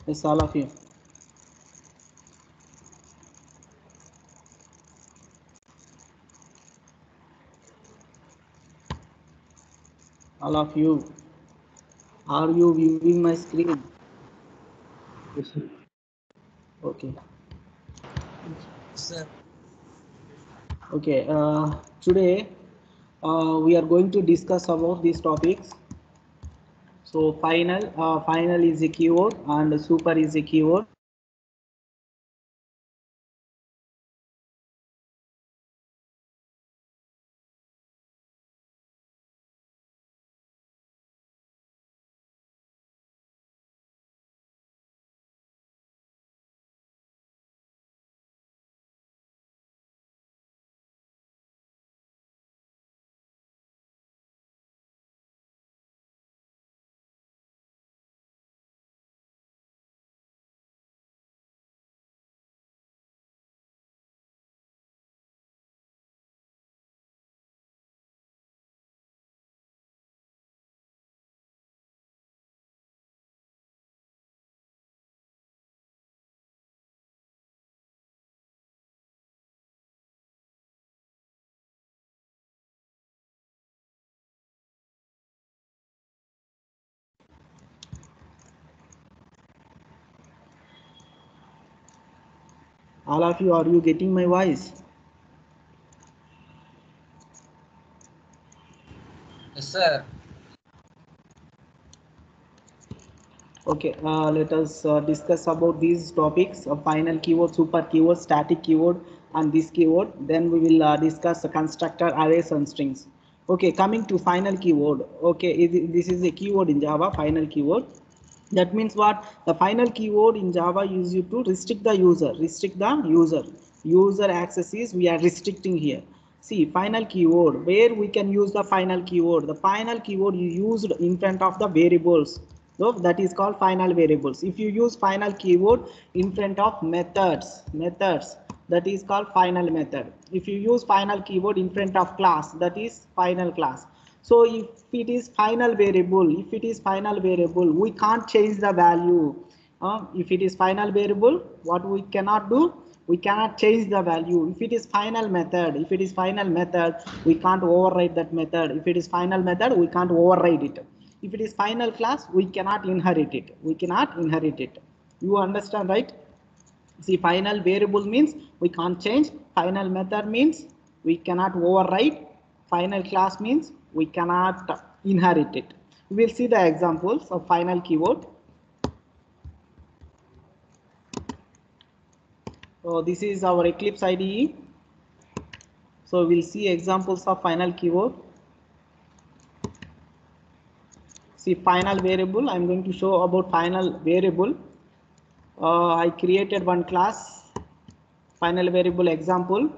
Yes, all of you. All of you. Are you viewing my screen? Yes, sir. Okay. Sir, Okay. Today we are going to discuss about these topics. So final is a keyword and super is a keyword. All of you, are you getting my voice? yes, sir. Okay, let us discuss about these topics: final keyword, super keyword, static keyword, and this keyword. Then we will discuss the constructor, arrays, and strings. Okay, coming to final keyword. Okay, this is a keyword in Java, final keyword. That means what? The final keyword in Java is used to restrict the user. Restrict the user. User access is we are restricting here. See, final keyword. Where we can use the final keyword? The final keyword you used in front of the variables. So that is called final variables. If you use final keyword in front of methods, that is called final method. If you use final keyword in front of class, that is final class. So if it is final variable, we can't change the value. If it is final variable, what we cannot do? We cannot change the value. If it is final method, we can't override that method. If it is final method, we can't override it. If it is final class, we cannot inherit it. You understand, right? See, final variable means we can't change. Final method means we cannot override. Final class means we cannot inherit it. We will see the examples of final keyword. So this is our Eclipse IDE. So we'll see examples of final keyword. See, final variable. I'm going to show about final variable. I created one class, final variable example.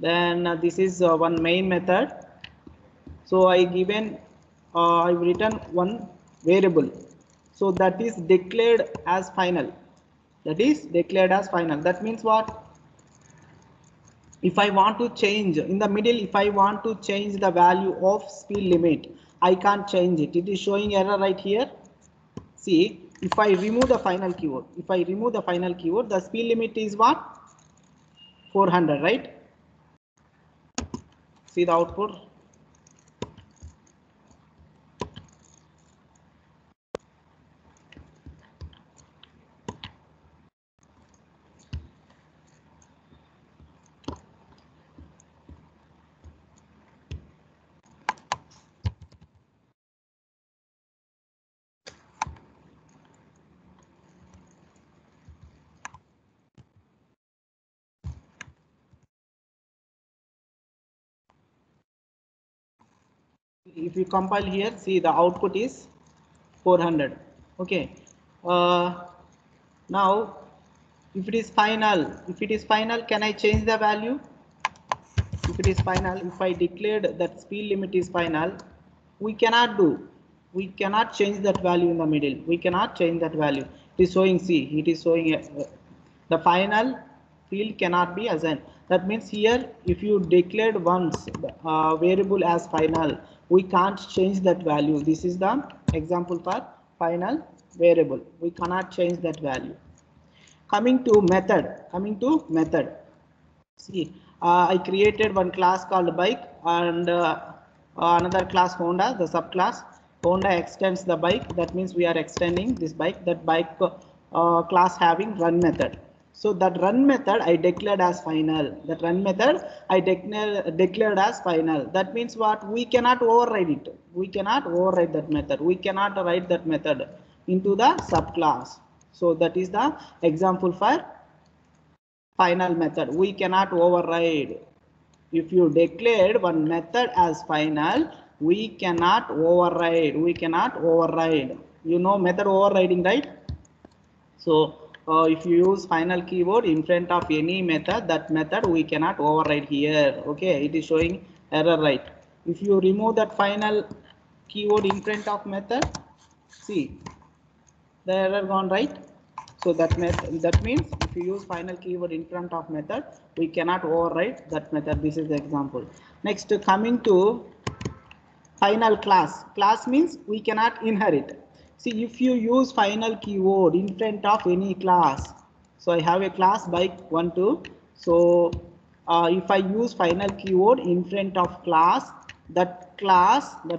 Then this is one main method. So I've written one variable. So that is declared as final. That means what? If I want to change in the middle, if I want to change the value of speed limit, I can't change it. It is showing error right here. See, if I remove the final keyword, the speed limit is what? 400, right? See the output. If you compile here, see the output is 400. Okay. Now, if it is final, can I change the value? If it is final, if I declared that speed limit is final, we cannot do. We cannot change that value in the middle. We cannot change that value. It is showing C. It is showing the final field cannot be assigned. That means here, if you declared once variable as final, we can't change that value. This is the example for final variable. We cannot change that value. Coming to method. See, I created one class called bike and another class Honda, the subclass. Honda extends the bike. That means we are extending this bike. That bike class having run method. So that run method I declared as final. That run method I declared as final. That means what? We cannot override it. We cannot override that method. We cannot write that method into the subclass. So that is the example for final method. We cannot override. If you declared one method as final, we cannot override. We cannot override. You know method overriding, right? So if you use final keyword in front of any method, that method we cannot override here. Okay, it is showing error, right? If you remove that final keyword in front of method, see the error gone, right? So that means if you use final keyword in front of method, we cannot override that method. This is the example. Next, coming to final class. Class means we cannot inherit. See, if you use final keyword in front of any class, so I have a class bike 1 2. So if I use final keyword in front of class, that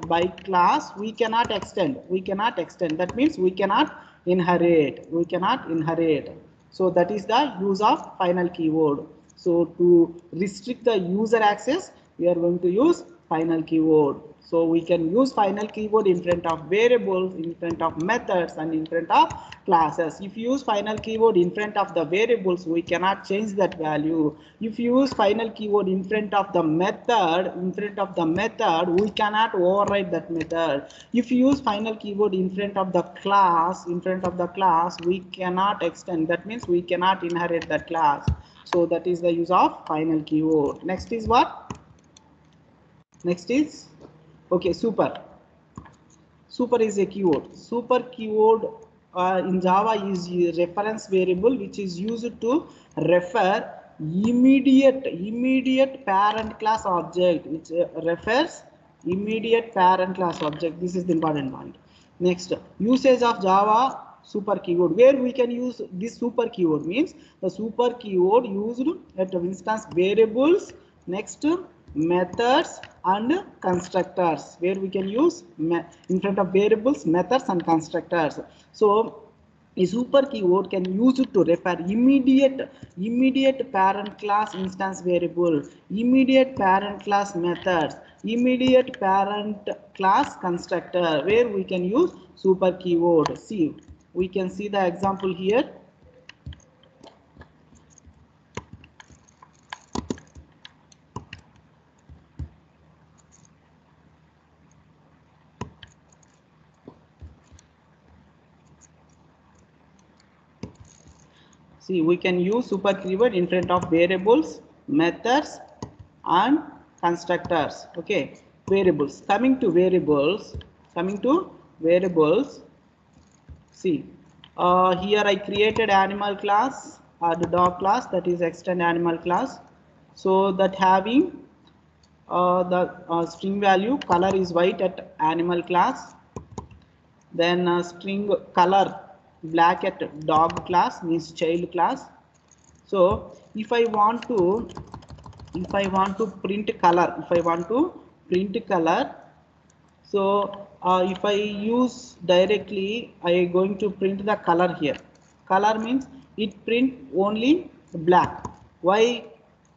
bike class we cannot extend. We cannot extend. That means we cannot inherit. We cannot inherit. So that is the use of final keyword. So to restrict the user access, we are going to use final keyword. So we can use final keyword in front of variables, in front of methods, and in front of classes. If you use final keyword in front of the variables, we cannot change that value. If you use final keyword in front of the method, we cannot override that method. If you use final keyword in front of the class, we cannot extend. That means we cannot inherit that class. So that is the use of final keyword. Next is what? Next is, okay, super. Super is a keyword. Super keyword in Java is a reference variable which is used to refer immediate parent class object, which refers immediate parent class object. This is the important point. Next, usage of Java super keyword. Where we can use this super keyword means the super keyword used at instance variables, next methods and constructors, where we can use in front of variables, methods and constructors. So a super keyword can use it to refer immediate parent class instance variable, immediate parent class methods, immediate parent class constructor, where we can use super keyword. See, we can see the example here. See, we can use super keyword in front of variables, methods and constructors. Okay, variables. Coming to variables, see, here I created animal class, the dog class, that is extend animal class. So that having the string value color is white at animal class, then string color black at dog class, means child class. So if I want to print color, so if I use directly, I am going to print the color here. Color means it print only black. Why?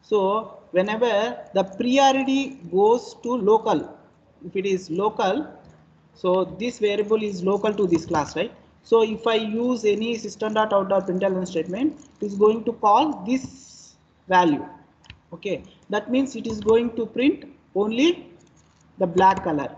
So whenever the priority goes to local, if it is local, so this variable is local to this class, right? So if I use any system.out.println statement, it is going to call this value. Okay, that means it is going to print only the black color.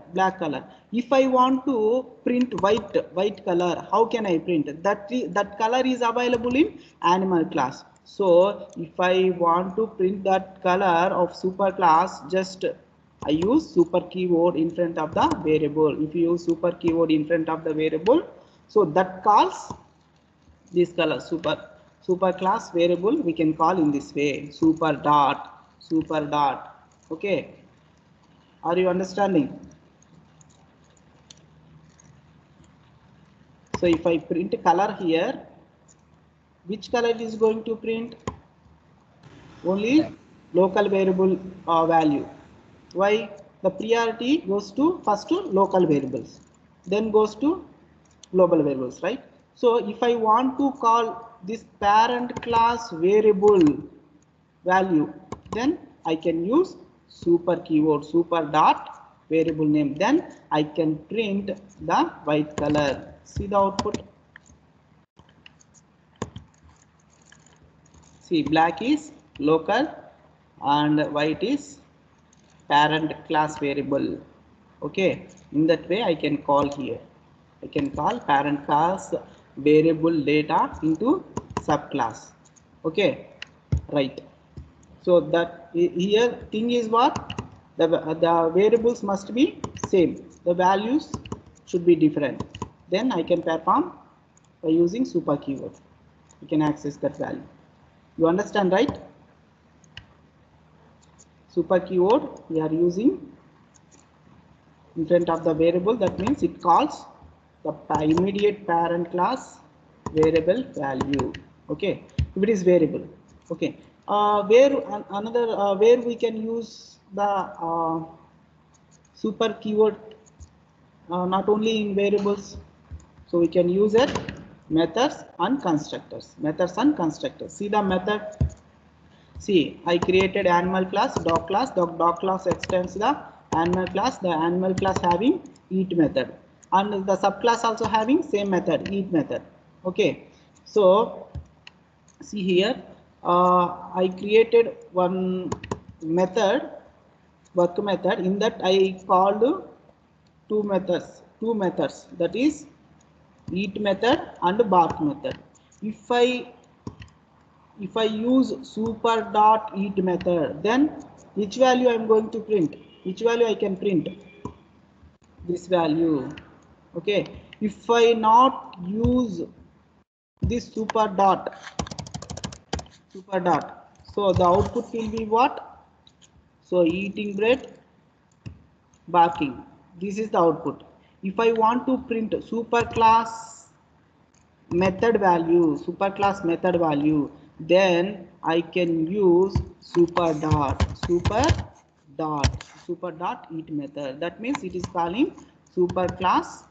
If I want to print white color, how can I print that color is available in animal class. So if I want to print that color of super class, just I use super keyword in front of the variable. If you use super keyword in front of the variable, so that calls this color super class variable, we can call in this way, super dot. Okay, are you understanding? So if I print color here, which color is going to print? Only local variable value. Why? The priority goes to first to local variables, then goes to global variables, right? So if I want to call this parent class variable value, then I can use super keyword, super dot variable name. Then I can print the white color. See the output. See, black is local and white is parent class variable. Okay, in that way I can call here. I can call parent class variable data into subclass. Okay, right. So that here thing is what? The variables must be same. The values should be different. Then I can perform by using super keyword. You can access that value. You understand, right? Super keyword we are using in front of the variable. That means it calls the immediate parent class variable value. Okay, if it is variable. Okay, where another where we can use the super keyword, not only in variables, so we can use it methods and constructors. Methods and constructors. See the method. See, I created animal class, dog class. Dog class extends the animal class. The animal class having eat method, and the subclass also having same method, eat method. Okay, so see here, I created one method, work method. In that I called two methods. That is eat method and bark method. If I use super dot eat method, then which value I am going to print? Which value I can print? This value. Okay. If I not use this super dot, so the output will be what? So eating bread, barking. This is the output. If I want to print superclass method value, then I can use super dot eat method. That means it is calling superclass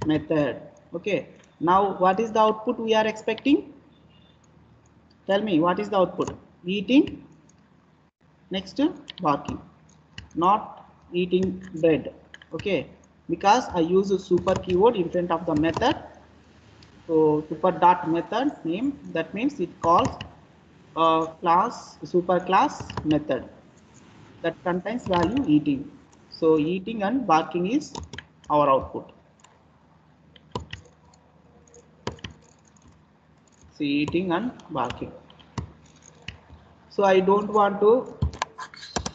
method. Okay, now what is the output we are expecting? Tell me, what is the output? Eating, next barking, not eating bread. Okay, because I use a super keyword in front of the method. So super dot method name, that means it calls super class method that contains value eating. So eating and barking is our output. See, eating and barking. So I don't want to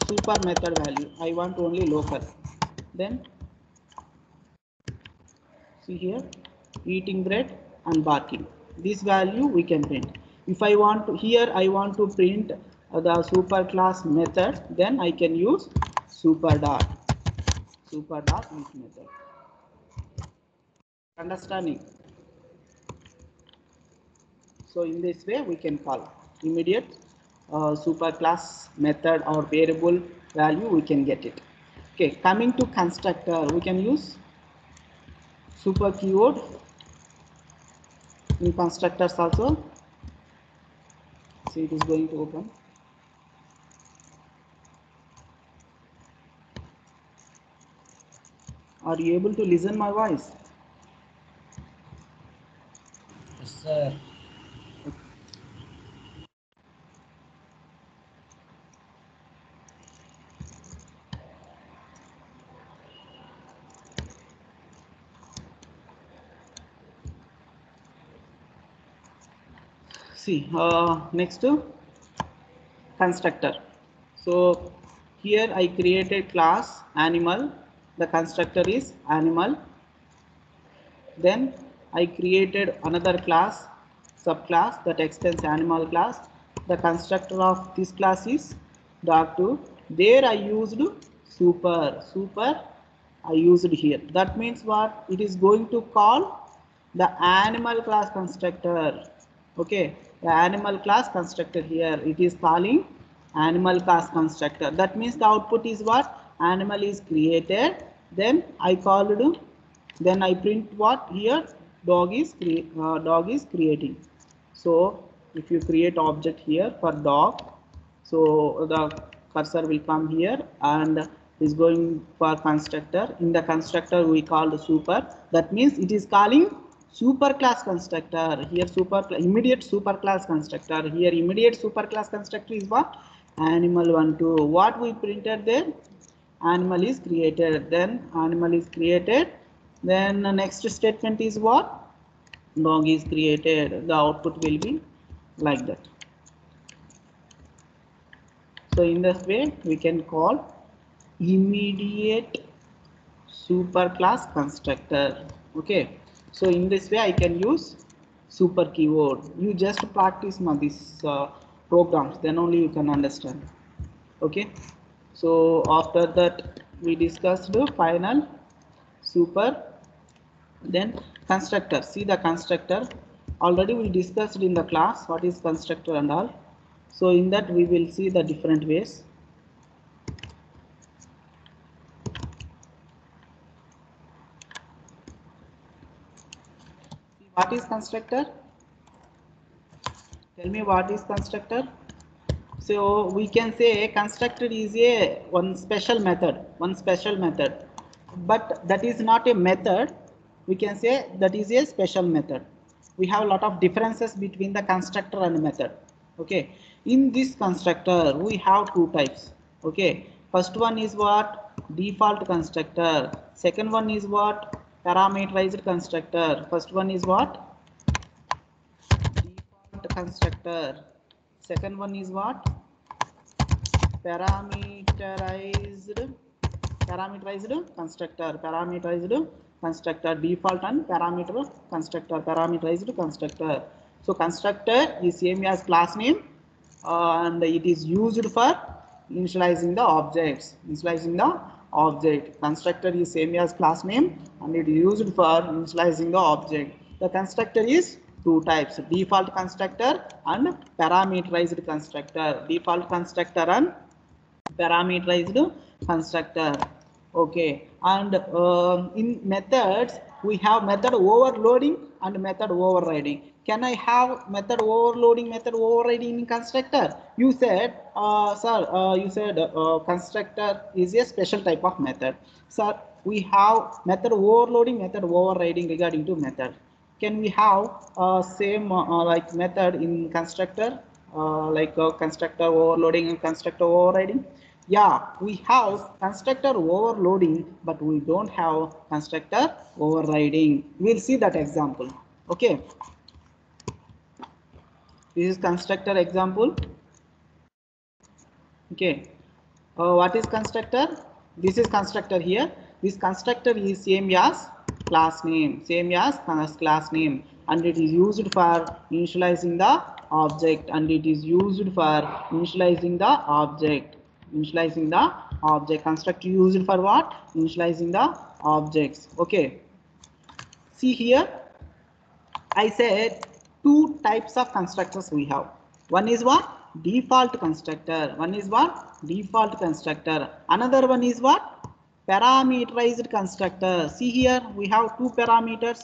super method value. I want only local. Then see here, eating bread and barking. This value we can print. If I want to, here I want to print the super class method, then I can use super dot each method. Understanding? So in this way we can call immediate super class method or variable value, we can get it. Okay, coming to constructor, we can use super keyword in constructors also. See, it is going to open. Are you able to listen my voice? Yes, sir. See, next to constructor. So here I created class animal. The constructor is animal. Then I created another class, subclass that extends animal class. The constructor of this class is dog2. There I used super I used here. That means what? It is going to call the animal class constructor. Okay, the animal class constructor here, it is calling animal class constructor. That means the output is what? Animal is created, then I called, then I print what here? Dog is creating. So if you create object here for dog, so the cursor will come here and is going for constructor. In the constructor we called super. That means it is calling super class constructor. Here immediate super class constructor. Here immediate super class constructor is what? Animal 1 2. What we printed there? Animal is created. Then animal is created. Then the next statement is what? Dog is created. The output will be like that. So in this way we can call immediate superclass constructor. Okay, so in this way I can use super keyword. You just practice these programs, then only you can understand. Okay, so after that we discussed the final super, then constructor. See the constructor, already we discussed in the class what is constructor and all. So in that we will see the different ways. What is constructor? Tell me what is constructor? So we can say constructor is a one special method, but that is not a method. We can say that is a special method. We have a lot of differences between the constructor and method. Okay, in this constructor we have two types. Okay, first one is what? Default constructor. Second one is what? Parameterized constructor. First one is what? Default constructor. Second one is what? Parameterized constructor. Default and parameterized constructor. So constructor is same as class name, and it is used for initializing the objects. Constructor is same as class name and it is used for initializing the object. The constructor is two types: default constructor and parameterized constructor. Default constructor and parameterized constructor. Okay, and in methods we have method overloading and method overriding. Can I have method overloading, method overriding in constructor? You said, sir, you said constructor is a special type of method. Sir, we have method overloading, method overriding regarding to method. Can we have same like method in constructor, like constructor overloading and constructor overriding? Yeah, we have constructor overloading, but we don't have constructor overriding. We'll see that example. Okay, this is constructor example. Okay, what is constructor? This is constructor here. This constructor is same as class name, and it is used for initializing the object, Constructor used for what? Initializing the objects. Okay, see here, I said two types of constructors we have. One is what? Default constructor. Another one is what? Parameterized constructor. See here, we have two parameters.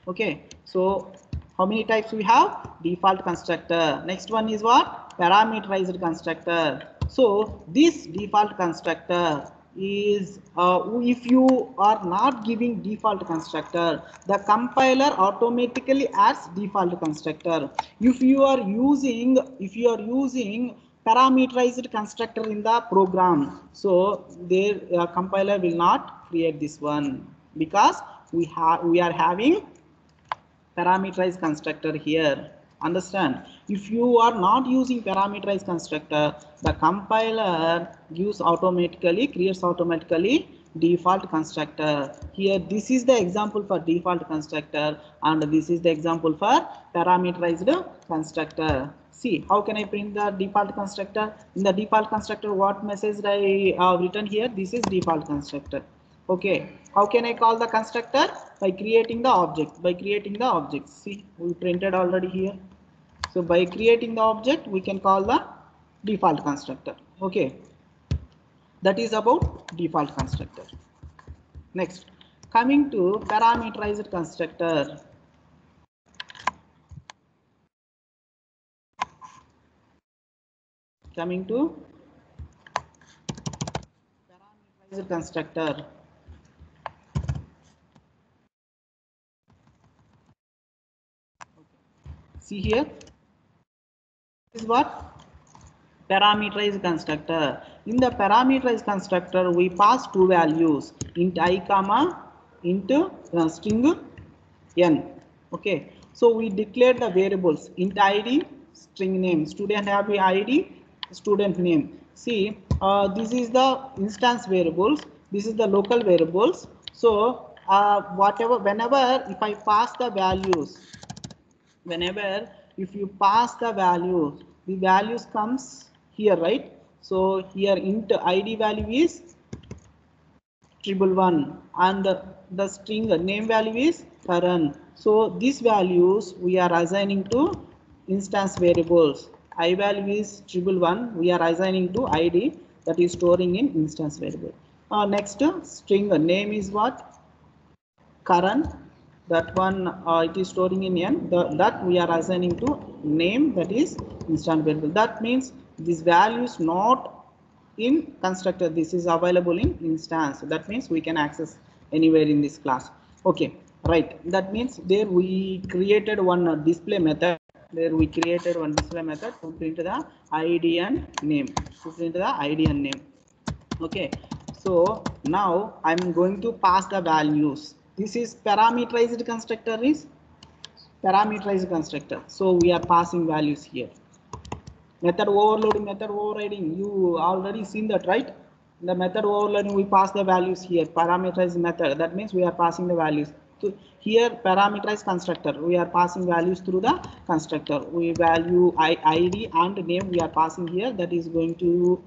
Okay, so how many types we have? Default constructor. Next one is what? Parameterized constructor. So this default constructor is if you are not giving default constructor, the compiler automatically adds default constructor. If you are using parameterized constructor in the program, so their compiler will not create this one, because we are having parameterized constructor here. Understand? If you are not using parameterized constructor, the compiler creates automatically default constructor. Here this is the example for default constructor and this is the example for parameterized constructor. See, how can I print the default constructor? In the default constructor, what message I have written here? This is default constructor. Okay, how can I call the constructor? By creating the object. By creating the object. See, we printed already here. So by creating the object, we can call the default constructor. Okay, that is about default constructor. Next, coming to parameterized constructor. Coming to parameterized constructor. See here, this is what? Parameterized constructor. In the parameterized constructor, we pass two values, int I comma into string n. Okay, so we declare the variables int id, string name, student have the id, student name. See, this is the instance variables, this is the local variables. So whatever, whenever if I pass the values, whenever if you pass the values, the values comes here, right? So here int id value is 111 and the string name value is current. So these values we are assigning to instance variables. I value is 111, we are assigning to id, that is storing in instance variable. Next string name is what? Current, that one it is storing in n, that we are assigning to name, that is instant variable. That means this value is not in constructor, this is available in instance. That means we can access anywhere in this class. Okay, right, that means there we created one display method, there we created one display method to print the id and name, to print the id and name. Okay, so now I'm going to pass the values. This is parameterized constructor, is parameterized constructor. So we are passing values here. Method overloading, method overriding, you already seen that, right? The method overloading, we pass the values here. Parameterized method, that means we are passing the values. So here parameterized constructor, we are passing values through the constructor. We value id and name we are passing here, that is going to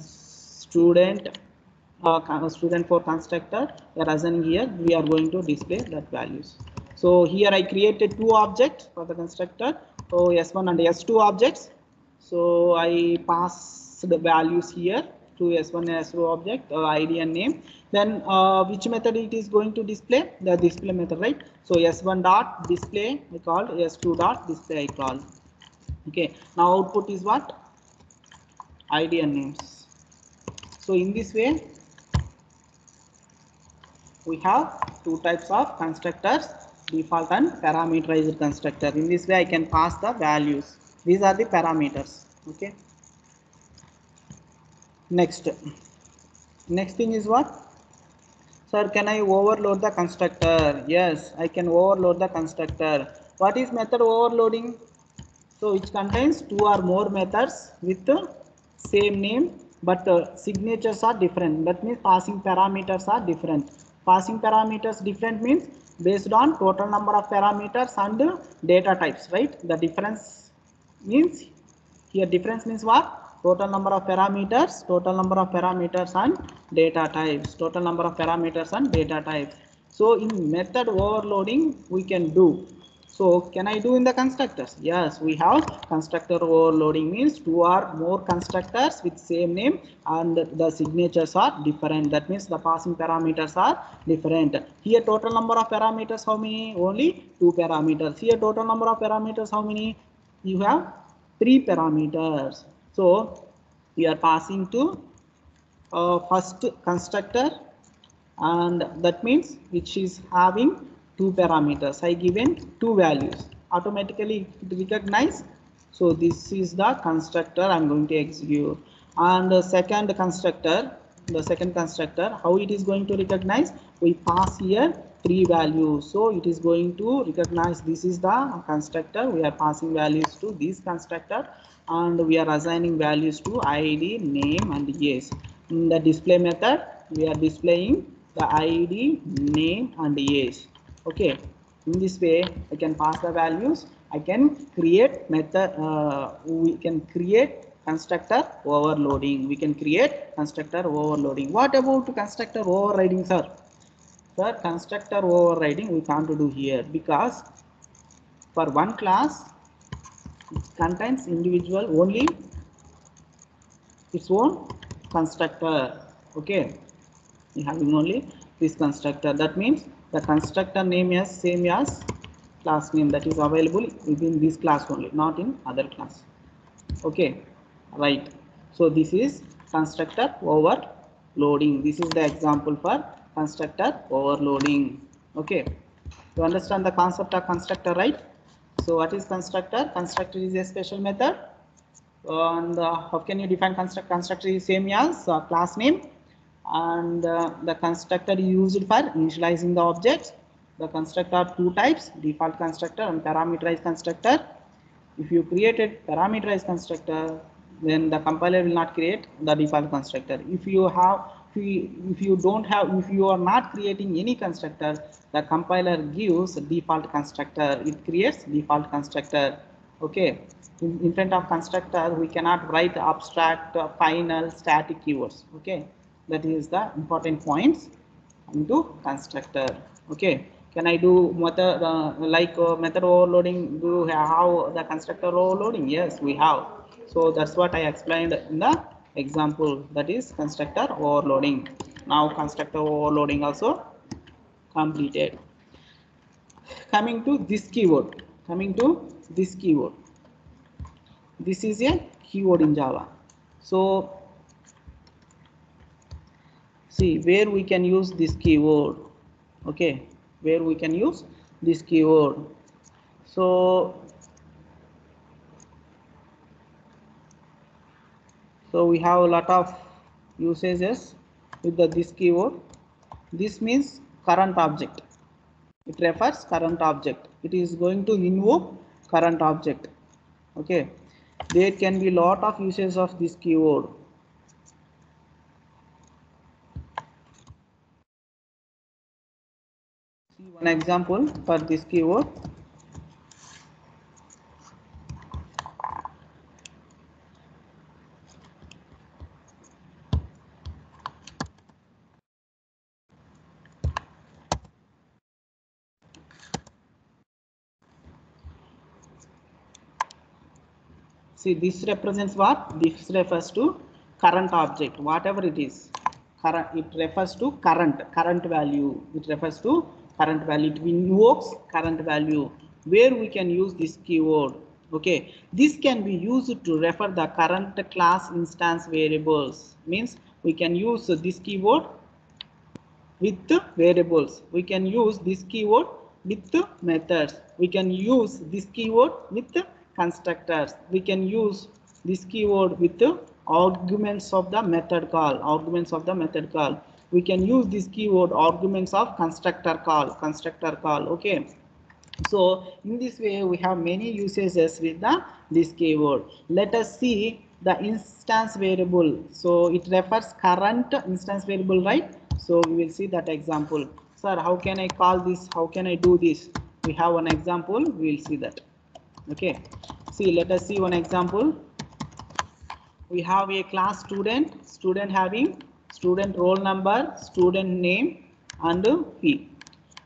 student student for constructor. We are assigning here, we are going to display that values. So here I created two objects for the constructor, so s1 and s2 objects. So I pass the values here to s1 and s2 object, id and name. Then which method it is going to display? The display method, right? So s1 dot display I called, s2 dot display I called. Okay, now output is what? id and names. So in this way we have two types of constructors, default and parameterized constructor. In this way I can pass the values, these are the parameters. Okay, next thing is what? Sir, can I overload the constructor? Yes, I can overload the constructor. What is method overloading? So which contains two or more methods with the same name, but signatures are different. That means passing parameters are different. Passing parameters different means based on total number of parameters and data types, right? The difference means here, difference means what? Total number of parameters, total number of parameters and data types, total number of parameters and data types. So in method overloading we can do. So can I do in the constructors? Yes, we have constructor overloading means two or more constructors with same name and the signatures are different. That means the passing parameters are different. Here total number of parameters how many? Only two parameters. Here total number of parameters how many? You have three parameters. So we are passing to first constructor, and that means which is having two parameters. I given two values, automatically it recognize. So this is the constructor I'm going to execute. And the second constructor, how it is going to recognize? We pass here three values, so it is going to recognize this is the constructor. We are passing values to this constructor and we are assigning values to id, name and yes. In the display method we are displaying the id, name and age. Okay, in this way I can pass the values. I can create method, we can create constructor overloading. We can create constructor overloading. What about constructor overriding, sir? Sir, constructor overriding we can't do here because for one class it contains individual only its own constructor. Okay, we having only this constructor. That means the constructor name is same as class name that is available within this class only, not in other class. Okay, right. So this is constructor overloading. This is the example for constructor overloading. Okay, you understand the concept of constructor, right? So what is constructor? Constructor is a special method. And how can you define constructor? Constructor is same as class name, and the constructor is used for initializing the objects. The constructor are two types: default constructor and parameterized constructor. If you created parameterized constructor, then the compiler will not create the default constructor. If you have, if you don't have, if you are not creating any constructor, the compiler gives default constructor. It creates default constructor. Okay. In front of constructor, we cannot write abstract, final, static keywords. Okay. That is the important points into constructor. Okay, can I do method method overloading? Do you have the constructor overloading? Yes, we have. So that's what I explained in the example, that is constructor overloading. Now constructor overloading also completed. Coming to this keyword, this is a keyword in Java. So see where we can use this keyword. Okay, where we can use this keyword. So we have a lot of usages with this keyword. This means current object. It refers current object. It is going to invoke current object. Okay, there can be lot of uses of this keyword. See one example for this keyword. See, this represents what? This refers to current object, whatever it is. Current, it refers to current value. It refers to current value. It invokes current value. Where we can use this keyword. Okay, this can be used to refer the current class instance variables. Means we can use this keyword with variables. We can use this keyword with methods. We can use this keyword with constructors. We can use this keyword with arguments of the method call. Arguments of the method call. We can use this keyword arguments of constructor call. Constructor call. Okay. So in this way we have many usages with this keyword. Let us see the instance variable. So it refers current instance variable, right? So we will see that example. Sir, how can I call this? How can I do this? We have one example. We will see that. Okay. See, let us see one example. We have a class student having student roll number, student name, and fee.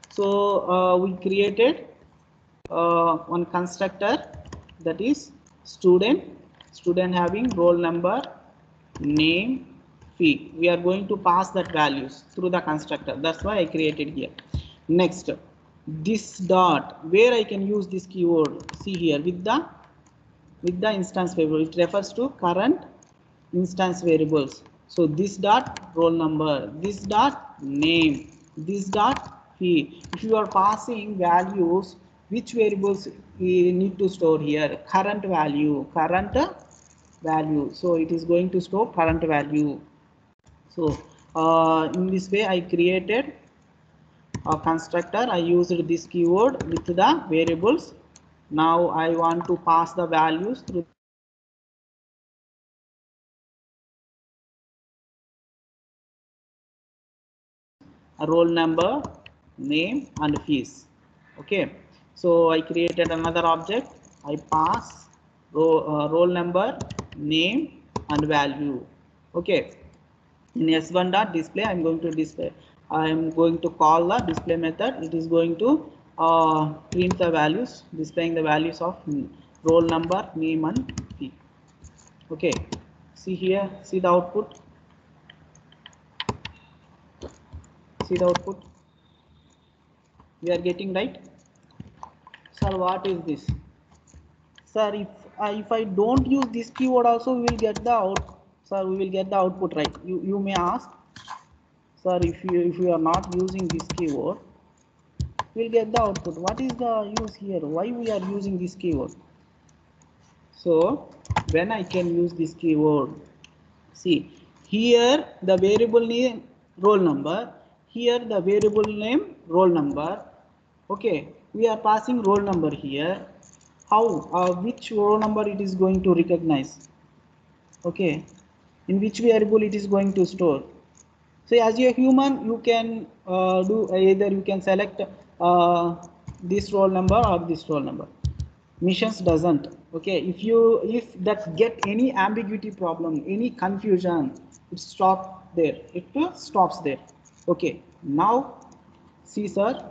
So we created one constructor, that is student having roll number, name, fee. We are going to pass that values through the constructor. That's why I created here. Next, this dot, where I can use this keyword. See here with the instance variable. It refers to current instance variables. So this dot roll number, this dot name, this dot fee. If you are passing values, which variables we need to store here? Current value. So it is going to store current value. So in this way I created a constructor. I used this keyword with the variables. Now I want to pass the values through the constructor. Student roll number, name, and fees. Okay, so I created another object. I pass roll number, name and value. Okay, in s1 dot display I'm going to display, I'm going to call the display method. It is going to print the values, displaying the values of roll number, name and p. Okay, see here, see the output, see the output we are getting, right? Sir, what is this? Sir, if I don't use this keyword also, we will get the out. Sir, we will get the output, right? You may ask, sir, if you are not using this keyword, we'll get the output. What is the use here? Why we are using this keyword? So when I can use this keyword, see here the variable name roll number, here the variable name roll number. Okay, we are passing roll number here. How which roll number it is going to recognize? Okay, in which variable it is going to store? So as a human you can do either you can select this roll number or this roll number. Missions doesn't. Okay, if that get any ambiguity problem, any confusion, it stop there, it stops there. Okay, now see sir,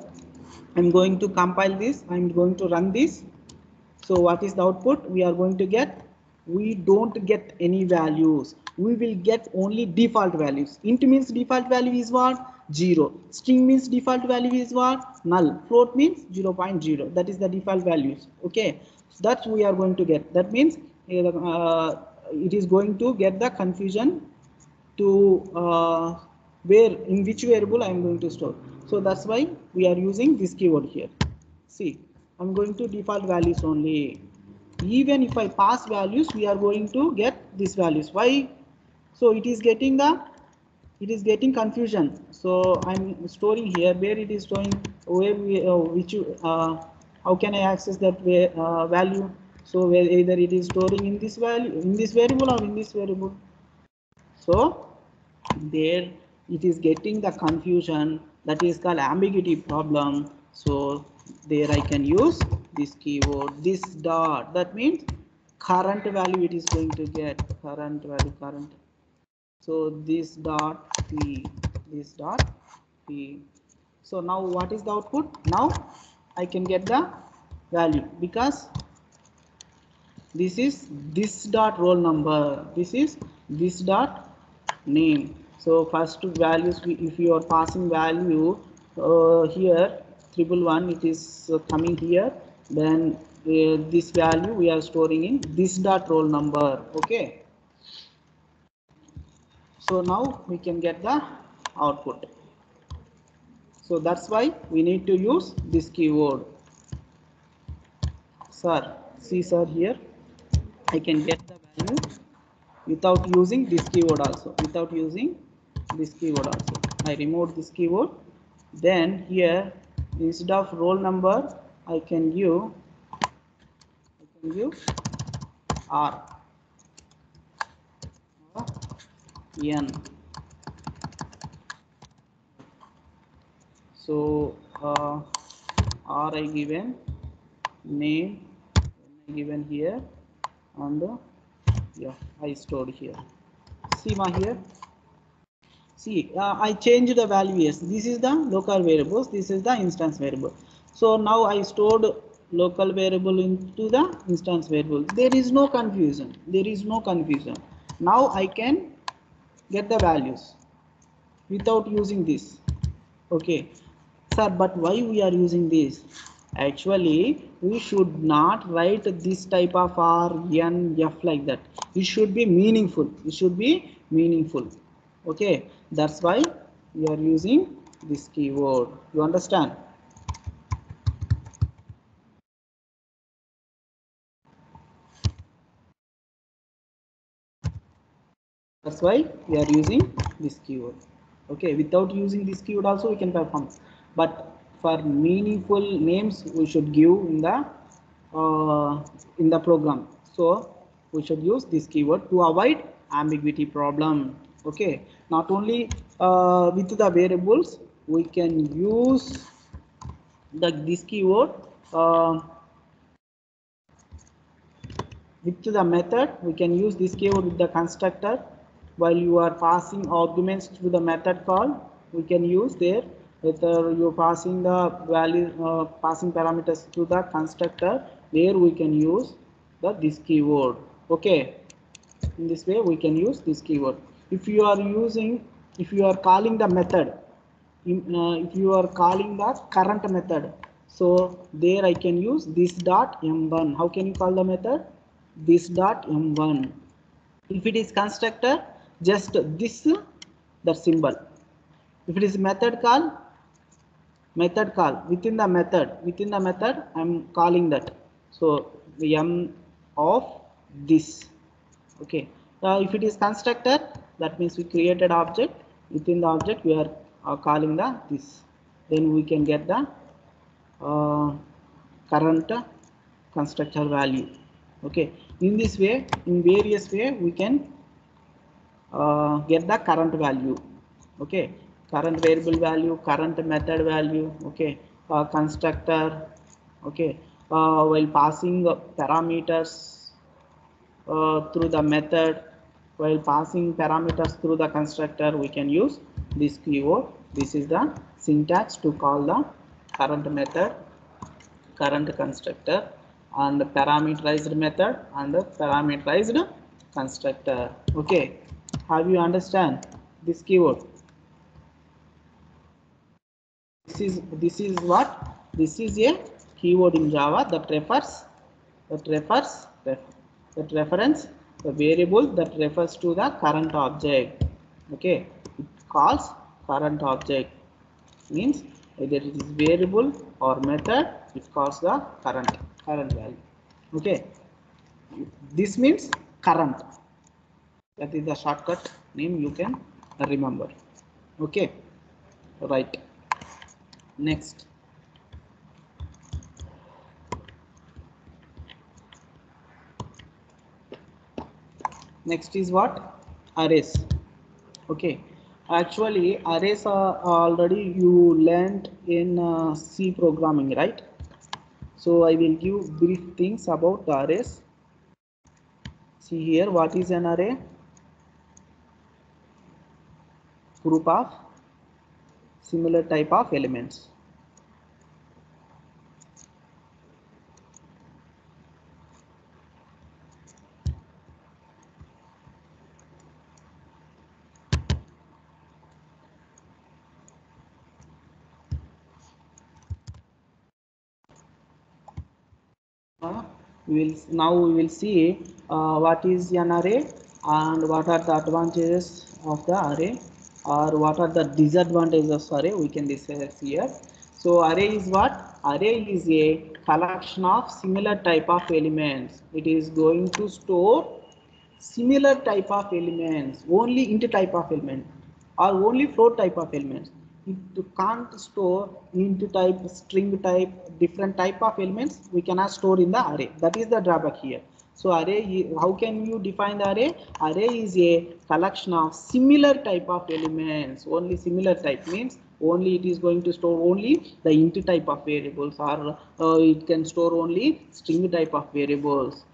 I'm going to compile this, I'm going to run this. So what is the output we are going to get? We don't get any values, we will get only default values. Int means default value is what? 0. String means default value is what? Null. Float means 0.0. That is the default values. Okay, so that's we are going to get. That means it is going to get the confusion to where, in which variable I am going to store. So that's why we are using this keyword here. See, I'm going to default values only. Even if I pass values, we are going to get these values. Why? So it is getting confusion. So I'm storing here where it is storing, where we how can I access that value? So where either it is storing in this value, in this variable, or in this variable. So there it is getting the confusion, that is called ambiguity problem. So there I can use this keyword, this dot, that means current value it is going to get, current value, current. So this dot p, this dot p. So now what is the output? Now I can get the value because this is this dot roll number, this is this dot name. So first values, if you are passing value here 111, it is coming here, then this value we are storing in this dot roll number. Okay, so now we can get the output. So that's why we need to use this keyword. Sir, see sir, here I can get the value without using this keyword also, without using this keyword also. I remove this keyword, then here instead of roll number I can give r n. So r I given, name I given here, and yeah, I stored here. See my here, see I changed the value. Yes, this is the local variables, this is the instance variable. So now I stored local variable into the instance variable. There is no confusion, there is no confusion. Now I can get the values without using this. Okay sir, but why we are using this? Actually we should not write this type of r n f like that. It should be meaningful, it should be meaningful. Okay, that's why we are using this keyword. You understand? That's why we are using this keyword. Okay, without using this keyword also we can perform, but for meaningful names we should give in the program. So we should use this keyword to avoid ambiguity problem. Okay, not only with the variables, we can use this keyword With the method, we can use this keyword with the constructor. While you are passing arguments to the method call, we can use there. Whether you're passing the value, passing parameters to the constructor, there we can use this keyword. Okay, in this way we can use this keyword. If you are using, if you are calling the method, if you are calling the current method, so there I can use this dot m1. How can you call the method? This dot m1. If it is constructor, just this, the symbol. If it is method call, within the method I'm calling that. So the m of this. Okay, if it is constructor, that means we created object. Within the object we are calling the this, then we can get the uh, current constructor value. Okay, in this way, in various way we can get the current value. Okay, current variable value, current method value. Okay, constructor. Okay, while passing parameters through the method, while passing parameters through the constructor, we can use this keyword. This is the syntax to call the current method, current constructor, and the parameterized method and the parameterized constructor. Okay, have you understand this keyword? This is what? This is a keyword in Java that reference the variable that refers to the current object. Okay, it calls current object, means either it is variable or method, it calls the current value. Okay, this means current. That is the shortcut name you can remember. Okay, right. Next. Next is what? Arrays. Okay, actually arrays are already you learned in C programming, right? So I will give brief things about the arrays. See here, what is an array? Group of similar type of elements. We will see what is an array and what are the advantages of the array, or what are the disadvantages of array, we can discuss here. So array is what? Array is a collection of similar type of elements. It is going to store similar type of elements, only int type of element or only float type of elements. It can't store int type, string type, different type of elements we cannot store in the array. That is the drawback here. So array, how can you define the array? Array is a collection of similar type of elements. Only similar type means only it is going to store only the int type of variables, or it can store only string type of variables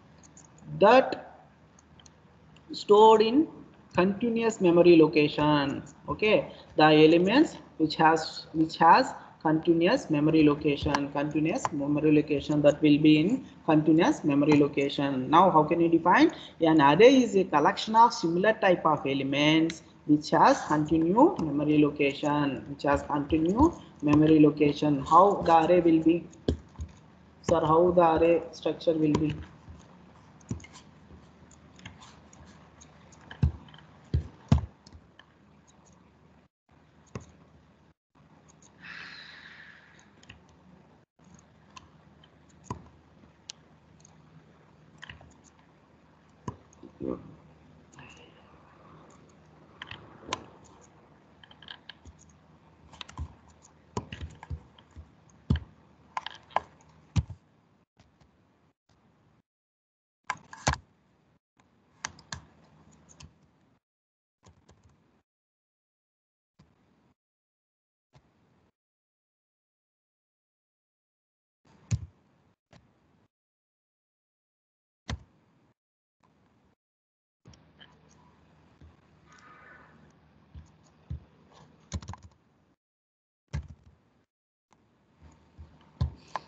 that stored in continuous memory location. Okay, the elements which has continuous memory location, that will be in continuous memory location. Now how can you define? An array is a collection of similar type of elements which has continue memory location, How the array will be? Sir, how the array structure will be?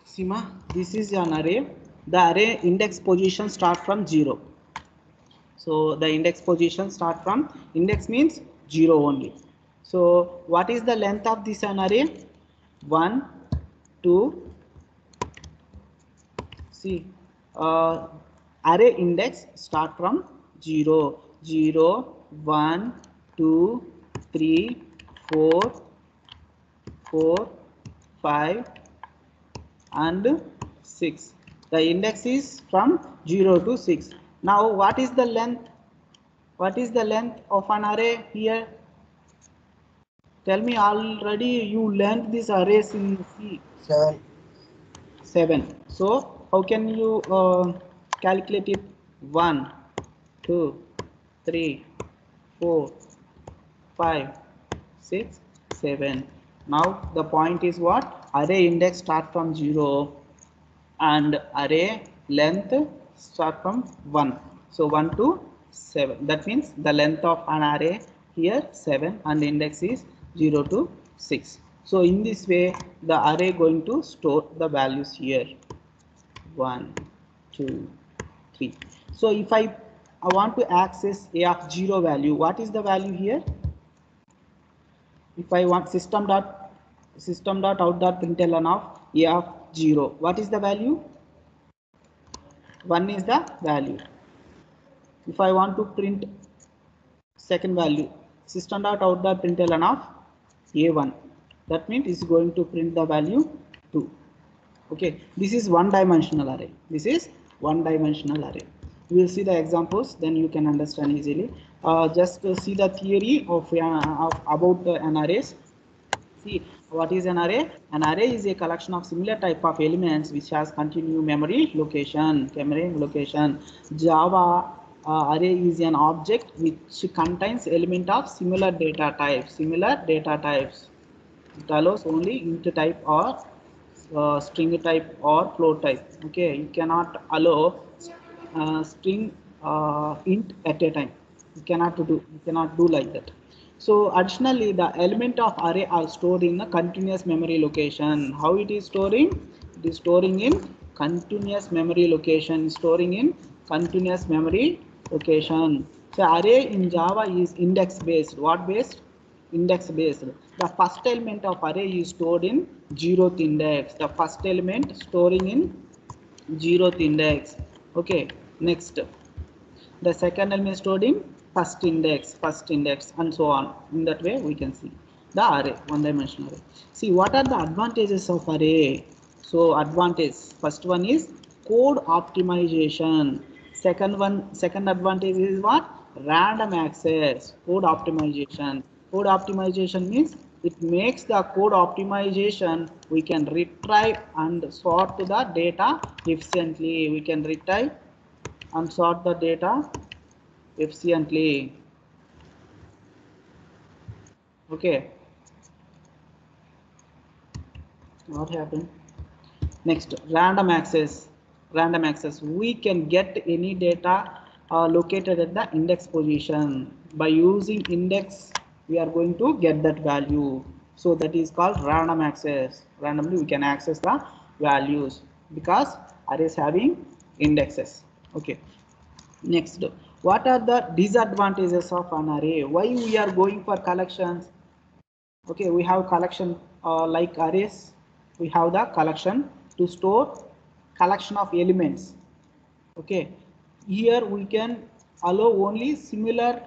Sima, this is an array. The array index position start from 0. So the index position start from, index means 0 only. So what is the length of this an array? 1, 2, see, array index start from 0, 0, 1, 2, 3, 4, 4, 5 and 6. The index is from 0 to 6. Now what is the length? What is the length of an array here? Tell me, already you learned these arrays in C. 7. 7. So how can you calculate it? 1, 2, 3, 4, 5, 6, 7. Now the point is what? Array index start from 0 and array length start from 1. So 1 to 7. That means the length of an array here 7 and index is 0 to 6. So in this way the array going to store the values here 1, 2, 3. So if I want to access a of 0 value, what is the value here? If I want system.out.println of a of 0, what is the value? 1 is the value. If I want to print second value, system.out.println of a1, that means it's going to print the value 2. Okay, this is one dimensional array. This is one dimensional array. We will see the examples, then you can understand easily. Just see the theory of about an arrays. See, what is an array? An array is a collection of similar type of elements which has continuous memory location. Java array is an object which contains element of similar data types. It allows only int type or string type or float type. Okay, you cannot allow string int at a time. You cannot do like that. So additionally, the element of array are stored in a continuous memory location. How it is storing? It is storing in continuous memory location. Storing in continuous memory location. So array in Java is index based. What based? Index based. The first element of array is stored in 0th index. The first element storing in 0th index. Okay, next the second element stored in first index and so on. In that way we can see the array, one dimensional array. See, what are the advantages of array? So advantage, first one is code optimization. Second advantage is what? Random access. Code optimization means it makes the code optimization. We can retrieve and sort the data efficiently. We can retrieve and sort the data efficiently. Okay, what happened? Next, random access. We can get any data located at the index position. By using index we are going to get that value. So that is called random access. Randomly we can access the values because arrays having indexes. Okay, next, what are the disadvantages of an array? Why we are going for collections? Okay, we have collection like arrays. We have the collection to store collection of elements. Okay, here we can allow only similar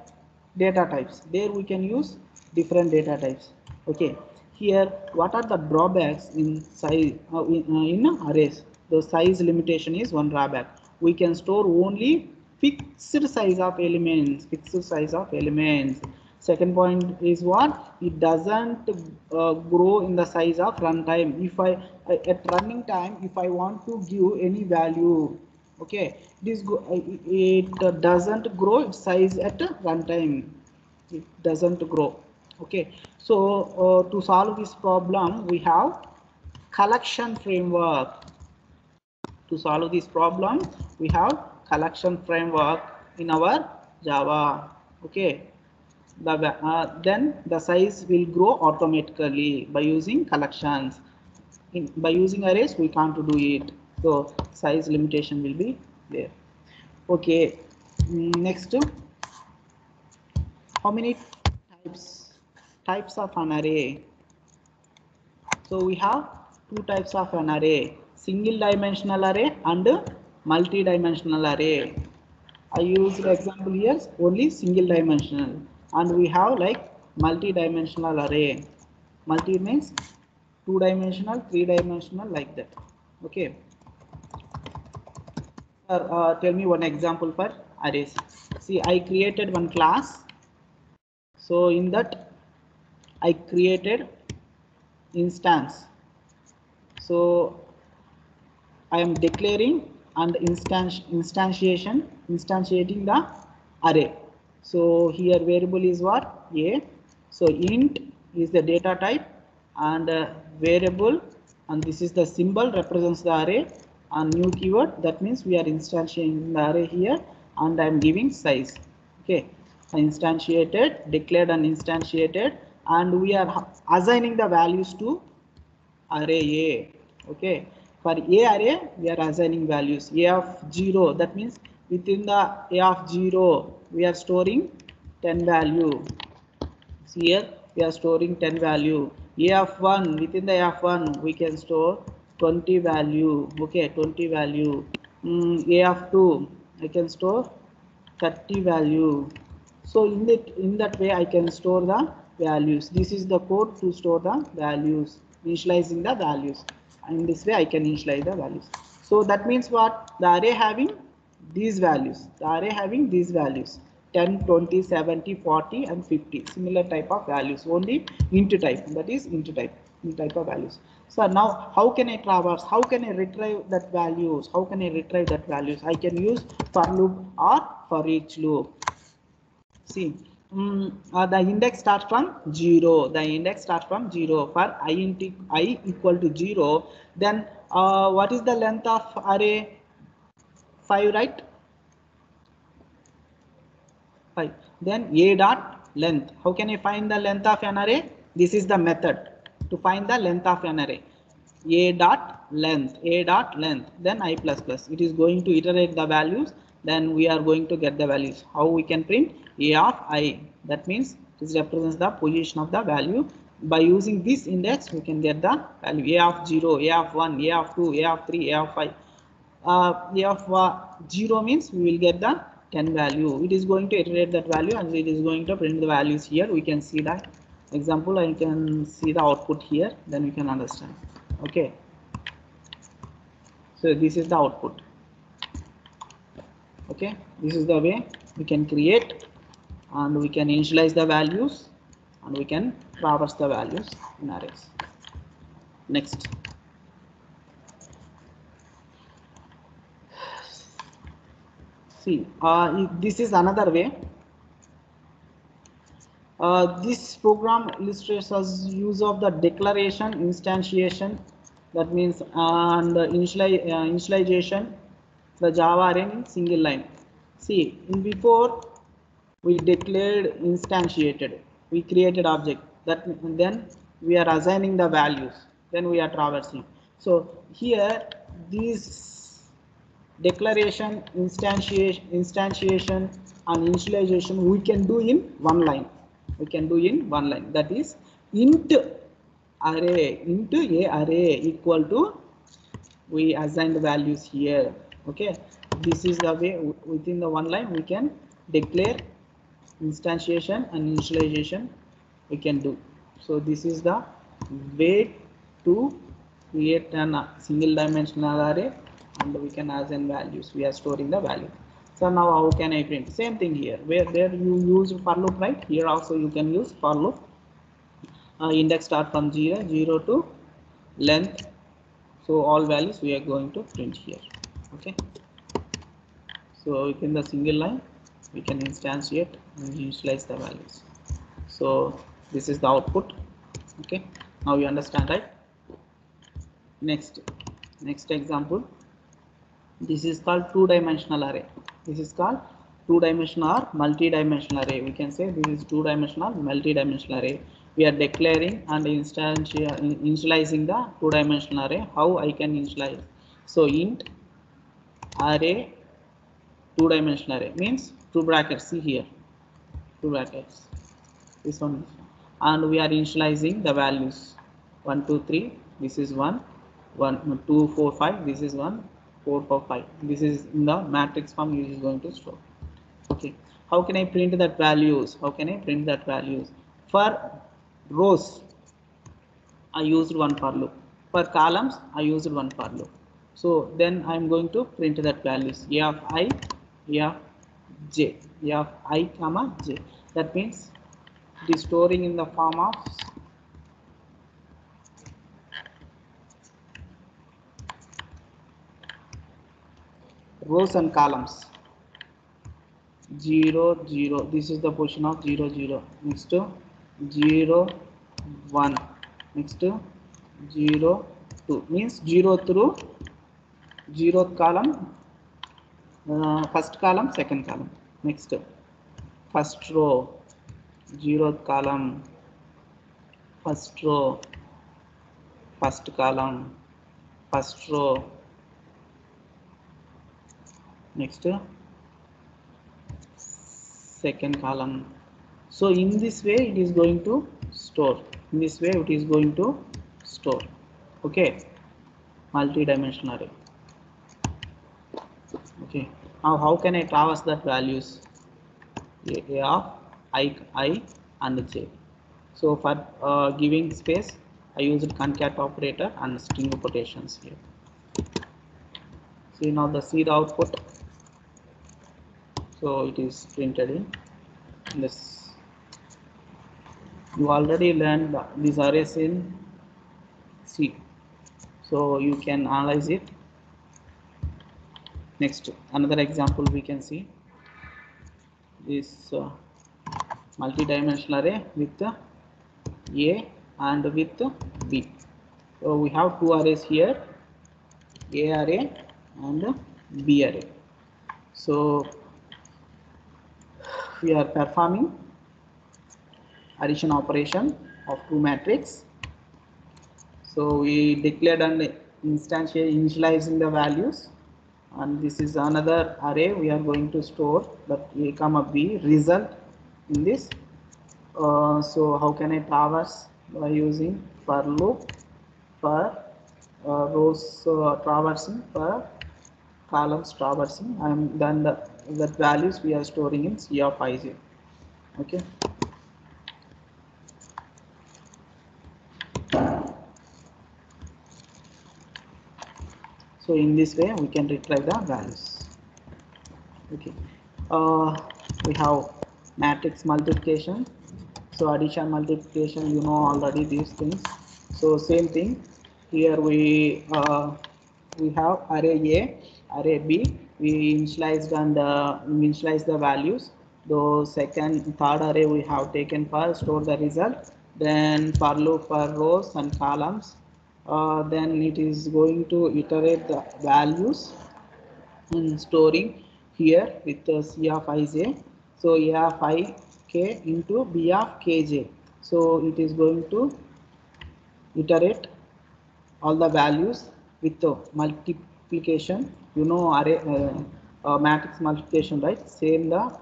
data types. There we can use different data types. Okay, here what are the drawbacks in size in arrays? The size limitation is one drawback. We can store only fixed size of elements. Second point is what? It doesn't grow in the size of runtime. If I at running time, if I want to give any value, okay, it doesn't grow its size at runtime. It doesn't grow. Okay, so to solve this problem, we have collection framework. To solve this problem, we have collection framework in our Java. Okay, then the size will grow automatically by using collections. by using arrays we can't do it, so size limitation will be there. Okay, next, how many types of an array? So we have two types of an array, single dimensional array and multi-dimensional array. I used example here only single dimensional, and we have like multi-dimensional array. Multi means two dimensional, three dimensional, like that. Okay. Sir, tell me one example for arrays. See, I created one class. So in that I created instance. So I am declaring and instantiating the array. So here variable is what? A. So int is the data type, and variable, and this is the symbol represents the array, and new keyword, that means we are instantiating the array here, and I am giving size. Okay, instantiated, declared and instantiated, and we are assigning the values to array A. Okay, for A array we are assigning values. A of 0, that means within the A of 0 we are storing 10 value. See here we are storing 10 value. A of 1, within the A of 1 we can store 20 value. Okay, 20 value. A of 2 I can store 30 value. So in that way I can store the values. This is the code to store the values, initializing the values. In this way I can initialize the values. So that means what? The array having these values. The array having these values: 10, 20, 70, 40 and 50. Similar type of values, only int type, that is int type of values. So now how can I traverse? How can I retrieve that values? How can I retrieve that values? I can use for loop or for each loop. See, the index starts from 0. The index starts from 0. For I equal to 0, then what is the length of array? 5, right? 5. Then a dot length. How can I find the length of an array? This is the method to find the length of an array. A dot length, a dot length, then I plus plus. It is going to iterate the values. Then we are going to get the values. How we can print? A of I. That means this represents the position of the value. By using this index, we can get the value. A of 0, A of 1, A of 2, A of 3, A of 5. A of 0 means we will get the 10 value. It is going to iterate that value and it is going to print the values here. We can see that example. I can see the output here, then we can understand. Okay, so this is the output. Okay, this is the way we can create, and we can initialize the values, and we can traverse the values in arrays. Next, see, this is another way. This program illustrates us use of the declaration, instantiation, that means and the initialization, the Java array in single line. See, in before we declared, instantiated, we created object, that then we are assigning the values, then we are traversing. So here this declaration, instantiation and initialization we can do in one line. We can do in one line, that is int array into a array equal to, we assign the values here. Okay, this is the way within the one line we can declare, instantiation and initialization we can do. So this is the way to create a single dimensional array, and we can assign values. We are storing the value. So now how can I print? Same thing here. Where there you use for loop, right? Here also you can use for loop. Index start from 0, 0 to length. So all values we are going to print here. Okay. So within the single line we can instantiate and initialize the values. So this is the output. Okay. Now you understand, right? Next example. This is called two-dimensional array. This is called two-dimensional or multi-dimensional array. We can say this is two-dimensional, multi-dimensional array. We are declaring and initializing the two-dimensional array. How I can initialize? So int array two-dimensional array means two brackets. See here, two brackets. This one, and we are initializing the values 1 2 3. This is 1 1 2 4 5. This is 1 4 4 5. This is in the matrix form. You is going to store. Okay, how can I print that values? How can I print that values? For rows I used one for loop. For columns I used one for loop. So then I am going to print that values a of I, a of j, a of I comma j. That means it is storing in the form of rows and columns. 0 0, this is the position of 0 0. Next to 0 1, next to 0 2, means 0 through 0th column, first column, second column. Next first row, 0th column, first row, first column, first row. Next second column. So in this way it is going to store. In this way it is going to store. Okay, multi-dimensional array. Okay, now how can I traverse that values? A of I and j. So for giving space, I used concat operator and string quotations here. See now the seed output. So it is printed in this. You already learned these arrays in C, so you can analyze it. Next, another example we can see this multi-dimensional array with A and with B. So we have two arrays here, A array and B array. So we are performing addition operation of two matrix. So we declared and initializing the values, and this is another array we are going to store that A comma B result in this. So how can I traverse? By using for loop, for rows traversing, for columns traversing, and then the values we are storing in C of ij. Okay. So in this way we can retrieve the values. Okay, we have matrix multiplication. So addition, multiplication, you know already these things. So same thing here. We have array A, array B. We initialized and initialize the values. The second, third array we have taken for store the result. Then for loop for rows and columns. Then it is going to iterate the values and storing here with C of ij. So A of I k into B of kj. So it is going to iterate all the values with the multiplication. You know array matrix multiplication, right? Same the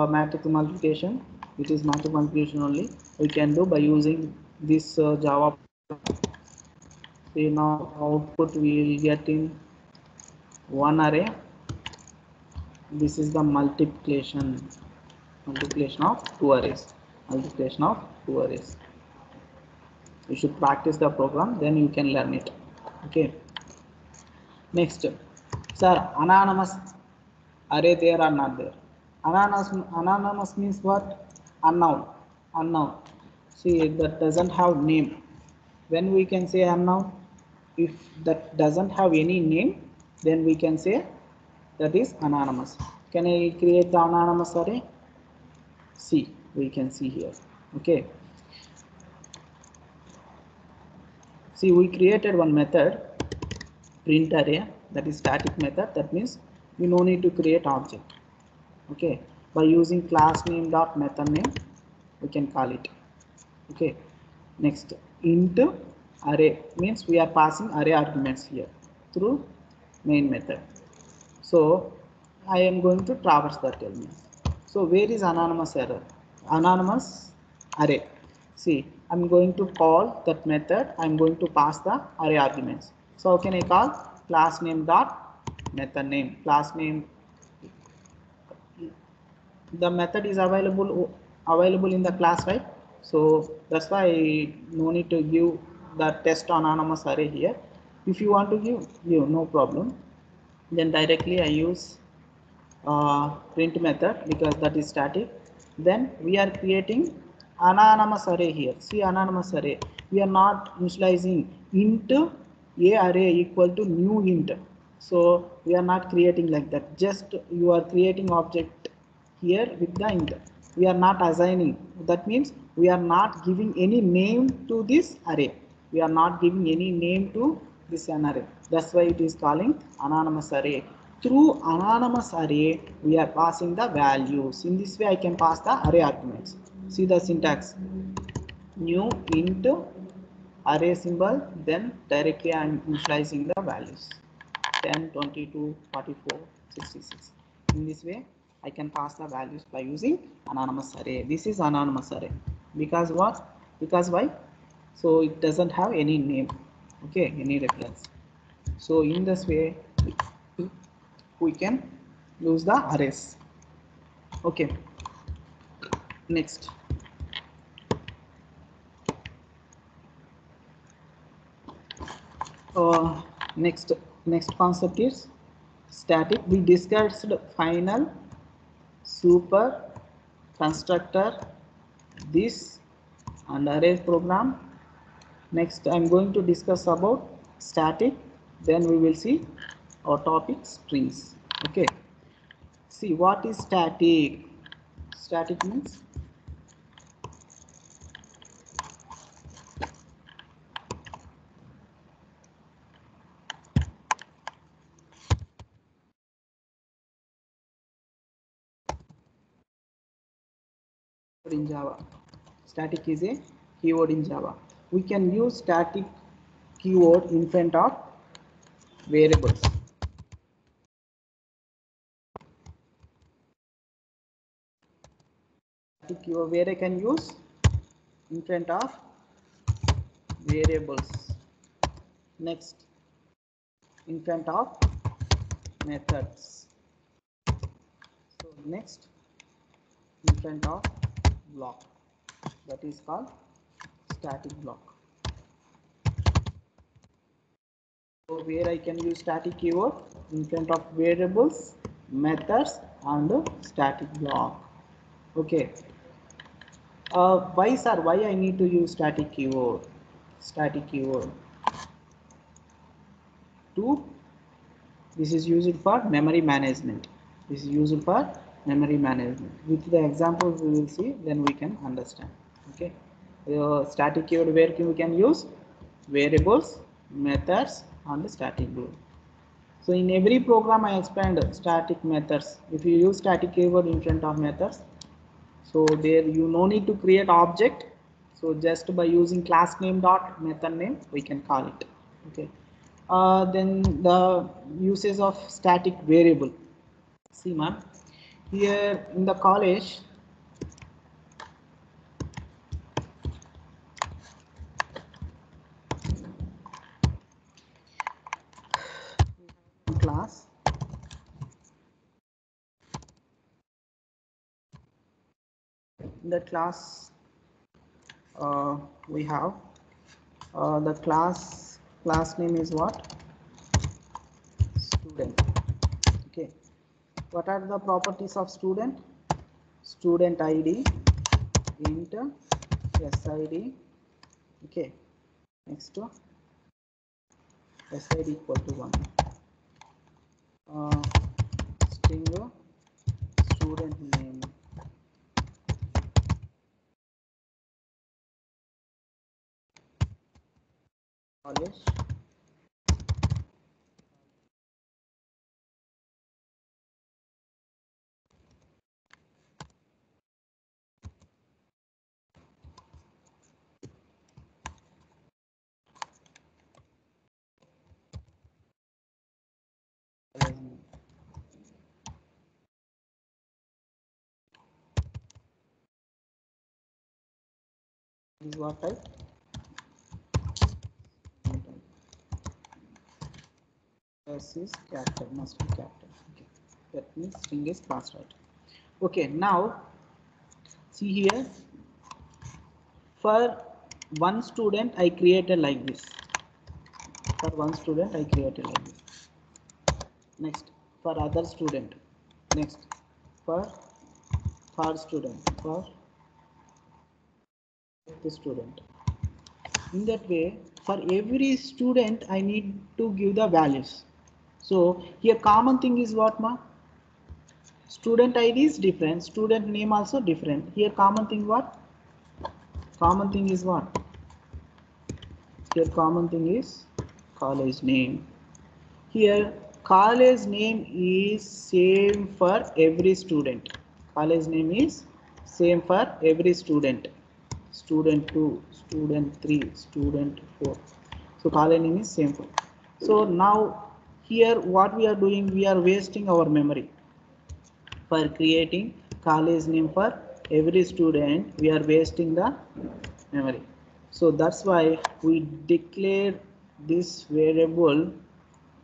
matrix multiplication. It is matrix multiplication only we can do by using this Java. See now output we will get in one array. This is the multiplication of two arrays. Multiplication of two arrays. You should practice the program, then you can learn it. Okay. Next, sir, anonymous array there or not there? Anonymous means what? Unknown. Unknown. See, that doesn't have name. When we can say unknown, if that doesn't have any name, then we can say that is anonymous. Can I create the anonymous array? See, we can see here. Okay. See, we created one method, print array, that is static method. That means we no need to create object. Okay, by using class name dot method name, we can call it. Okay, next int array means we are passing array arguments here through main method. So I am going to traverse that element. So where is anonymous error? Anonymous array. See, I'm going to call that method. I'm going to pass the array arguments. So how can I call? Class name dot method name. Class name, the method is available in the class, right? So that's why no need to give the test anonymous array here. If you want to give no problem, then directly I use print method because that is static. Then we are creating anonymous array here. See, anonymous array, we are not initializing int a array equal to new int. So we are not creating like that. Just you are creating object here with the int. We are not assigning. That means we are not giving any name to this array. We are not giving any name to this array. That's why it is calling anonymous array. Through anonymous array, we are passing the values. In this way, I can pass the array arguments. See the syntax. New int array symbol, then directly I am initializing the values 10, 22, 44, 66. In this way, I can pass the values by using anonymous array. This is anonymous array because what? Because why? So it doesn't have any name, okay, any reference. So in this way, we can use the arrays. Okay, next. uh, next next concept is static. We discussed final, super, constructor, this, and array program. Next I'm going to discuss about static, then we will see our topic strings. Okay, see what is static. Static means in Java. Static is a keyword in Java. We can use static keyword in front of variables. Static keyword where I can use in front of variables. Next, in front of methods. So next, in front of block. That is called static block. So where I can use static keyword in front of variables, methods, and static block. Okay. Why, sir? Why I need to use static keyword? Static keyword. To This is used for memory management. This is used for memory management. With the examples we will see, then we can understand. Okay. Static keyword where we can use variables, methods, and static block. So in every program I explained static methods. If you use static keyword in front of methods, so there you no need to create object. So just by using class name dot method name we can call it. Okay. Then the uses of static variable. See, man, here in the college, class, in the class we have the class name is what? Student. Okay. What are the properties of student? Student ID, int, SID. Okay. Next to SID equal to 1. String student name. College. is what type? This is capital, must be capital. Okay, that means string is passed out. Okay, now see here, for one student I created like this. For one student I created like this. Next, for other student. Next, for third student. For the student. In that way, for every student I need to give the values. So here common thing is what, ma? Student ID is different, student name also different. Here common thing what? Common thing is what? Here common thing is college name. Here college name is same for every student. College name is same for every student. Student 2, student 3, student 4. So college name is same for. So now here what we are doing, we are wasting our memory. For creating college name for every student, we are wasting the memory. So that's why we declare this variable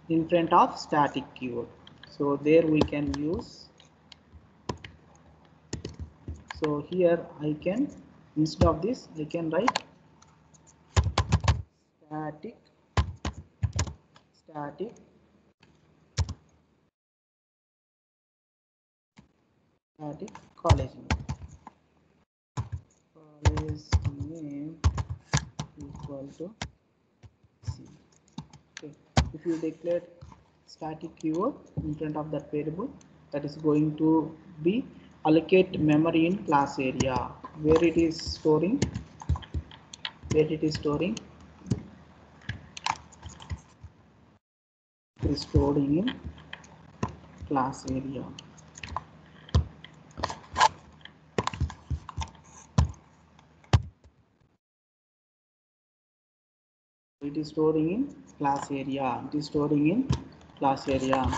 in front of static keyword. So there we can use. So here I can, instead of this, I can write static static static college name. College name equal to C. Okay. If you declare static keyword in front of that variable, that is going to be allocate memory in class area, where it is storing, it is storing in class area. It is storing in class area. It is storing in class area.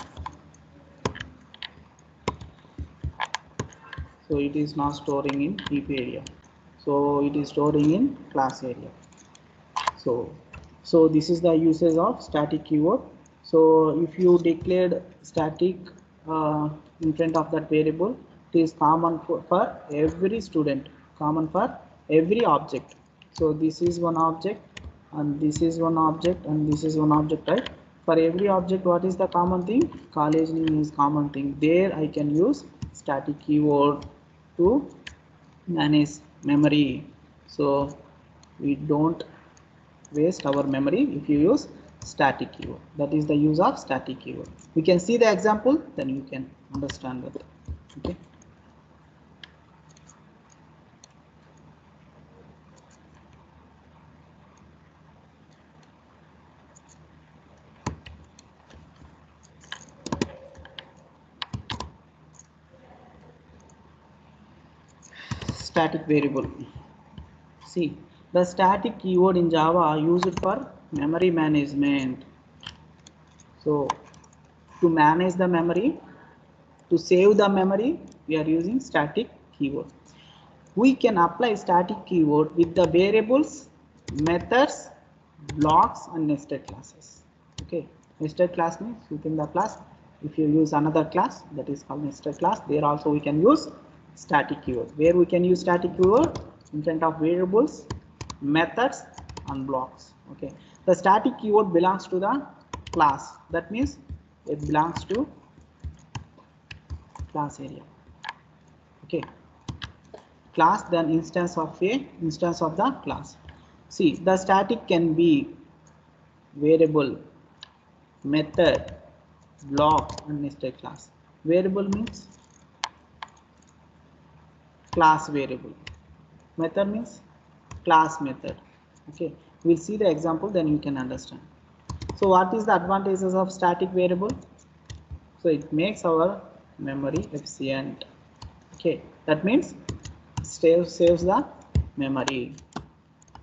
So it is not storing in heap area. So it is storing in class area. So this is the usage of static keyword. So if you declared static in front of that variable, it is common for every student, common for every object. So this is one object, and this is one object, and this is one object, right? For every object, what is the common thing? College name is common thing. There I can use static keyword to manage memory. So we don't waste our memory if you use static keyword. That is the use of static keyword. We can see the example, then you can understand that. Okay. Static variable. See, the static keyword in Java are used for memory management. So to manage the memory, to save the memory, we are using static keyword. We can apply static keyword with the variables, methods, blocks, and nested classes. Okay, nested class means within the class, if you use another class, that is called nested class, there also we can use static keyword. Where we can use static keyword? In front of variables, methods, and blocks. Okay, the static keyword belongs to the class. That means it belongs to class area. Okay, class, then instance of the class. See, the static can be variable, method, block, and nested class. Variable means class variable. Method means class method. Okay, we'll see the example, then you can understand. So what is the advantages of static variable? So it makes our memory efficient. Okay, that means saves the memory.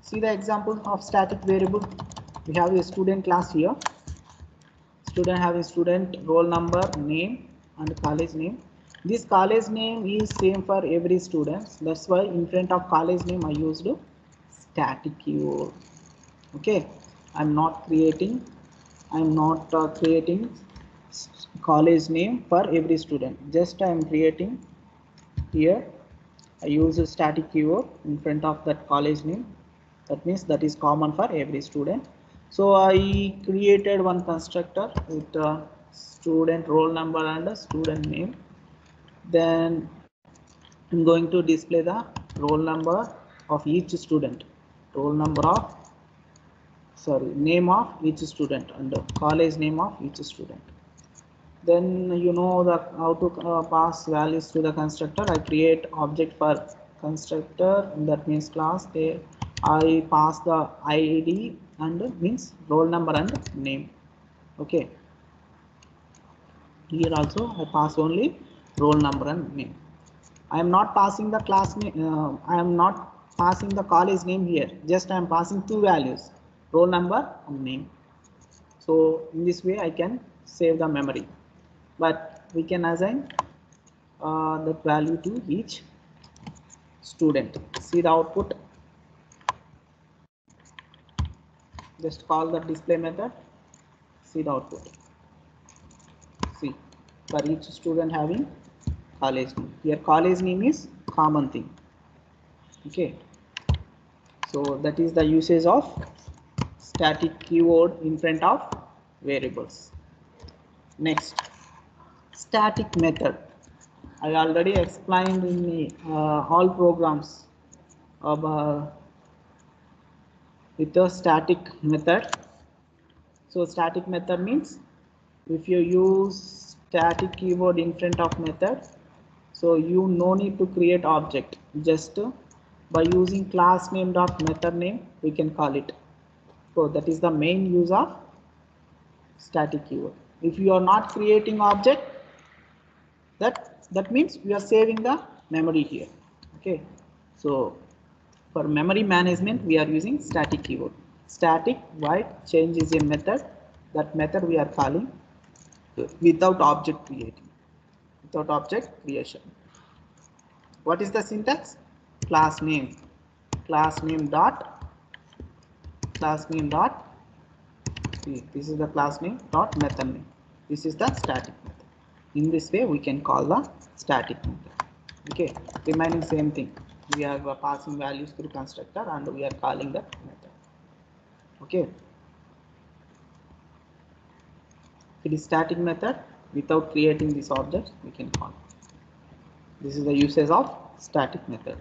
See the example of static variable. We have a student class here. Student have a student roll number, name, and college name. This college name is same for every student. That's why in front of college name I used static keyword. Okay, I'm not creating college name for every student. Just I'm creating here. I use a static keyword in front of that college name. That means that is common for every student. So I created one constructor with student roll number and a student name. Then I'm going to display the roll number of each student, roll number of name of each student and the college name of each student. Then you know the how to pass values to the constructor. I create object for constructor, that means class. There I pass the id and means roll number and name. Okay, here also I pass only roll number and name. I am not passing the class name, I am not passing the college name here, just I am passing two values, roll number and name. So in this way I can save the memory, but we can assign that value to each student. See the output, just call the display method. See the output. See, for each student having college name. Here college name is common thing. Okay, so that is the usage of static keyword in front of variables. Next, static method. I already explained in the, all programs about with a static method. So static method means if you use static keyword in front of method, so you no need to create object, just by using class name dot method name we can call it. So that is the main use of static keyword. If you are not creating object, that means we are saving the memory here. Okay, so for memory management we are using static keyword. Static void change is a method, that method we are calling without object creating, without object creation. What is the syntax? Class name, class name dot, class name dot, this is the class name dot method name, this is the static method. In this way we can call the static method. Okay, remaining same thing, we are passing values through constructor and we are calling that method. Okay, it is static method without creating this object we can call. This is the usage of static method.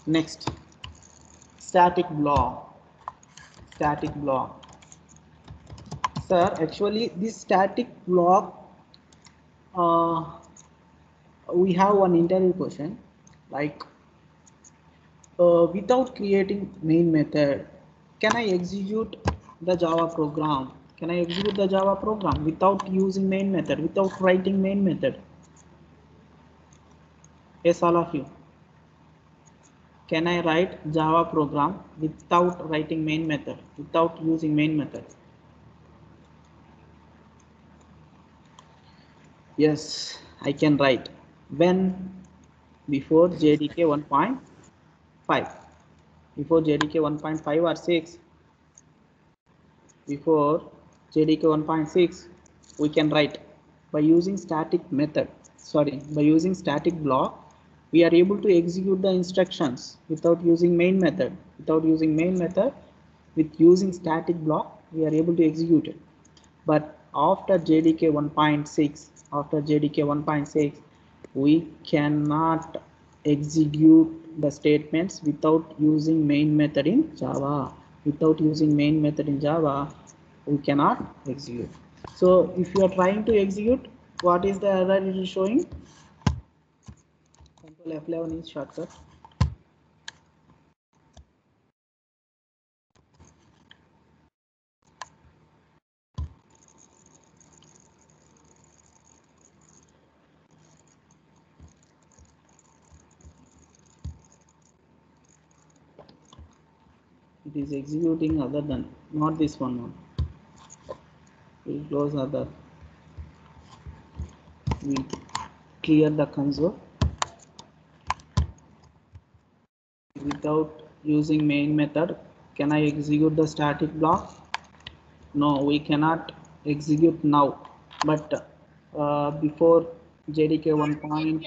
Next, static block. Static block. Sir, actually this static block, uh, we have one interview question like, without creating main method, can I execute the Java program? Can I execute the Java program without using main method, without writing main method? Yes, all of you. Can I write Java program without writing main method, without using main method? Yes, I can write. When? Before JDK 1.5. Before JDK 1.5 or 6. Before JDK 1.6, we can write by using static method. Sorry, by using static block, we are able to execute the instructions without using main method. Without using main method, with using static block, we are able to execute it. But after JDK 1.6, we cannot execute the statements without using main method in Java. Without using main method in Java, we cannot execute. So if you are trying to execute, what is the error it is showing? Control F11 is shortcut. It is executing other than, not this one. We close other. We clear the console without using main method. Can I execute the static block? No, we cannot execute now, but before JDK 1.6,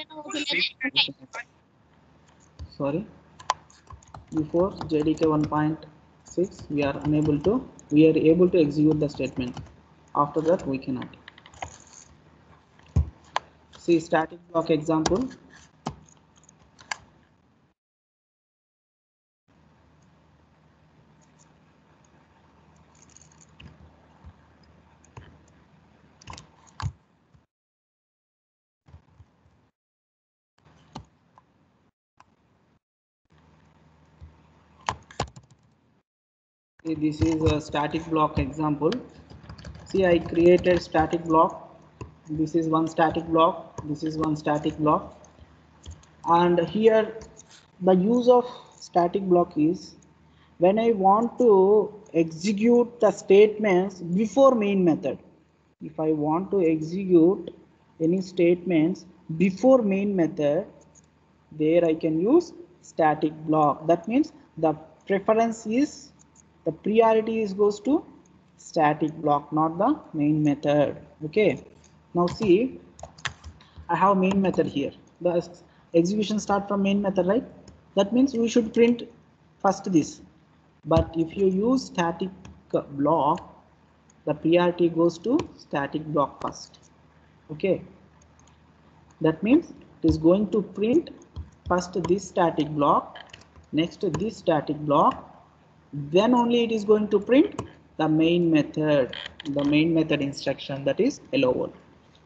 sorry, before JDK 1.6, we are able to execute the statement. After that, we cannot. See static block example. See, this is a static block example. See, I created static block. This is one static block. This is one static block. And here the use of static block is when I want to execute the statements before main method. If I want to execute any statements before main method, there I can use static block. That means the preference is, the priority is goes to static block, not the main method. Okay, now see, I have main method here. The execution start from main method, right? That means we should print first this. But if you use static block, the priority goes to static block first. Okay, that means it is going to print first this static block, next this static block, then only it is going to print the main method instruction, that is hello world.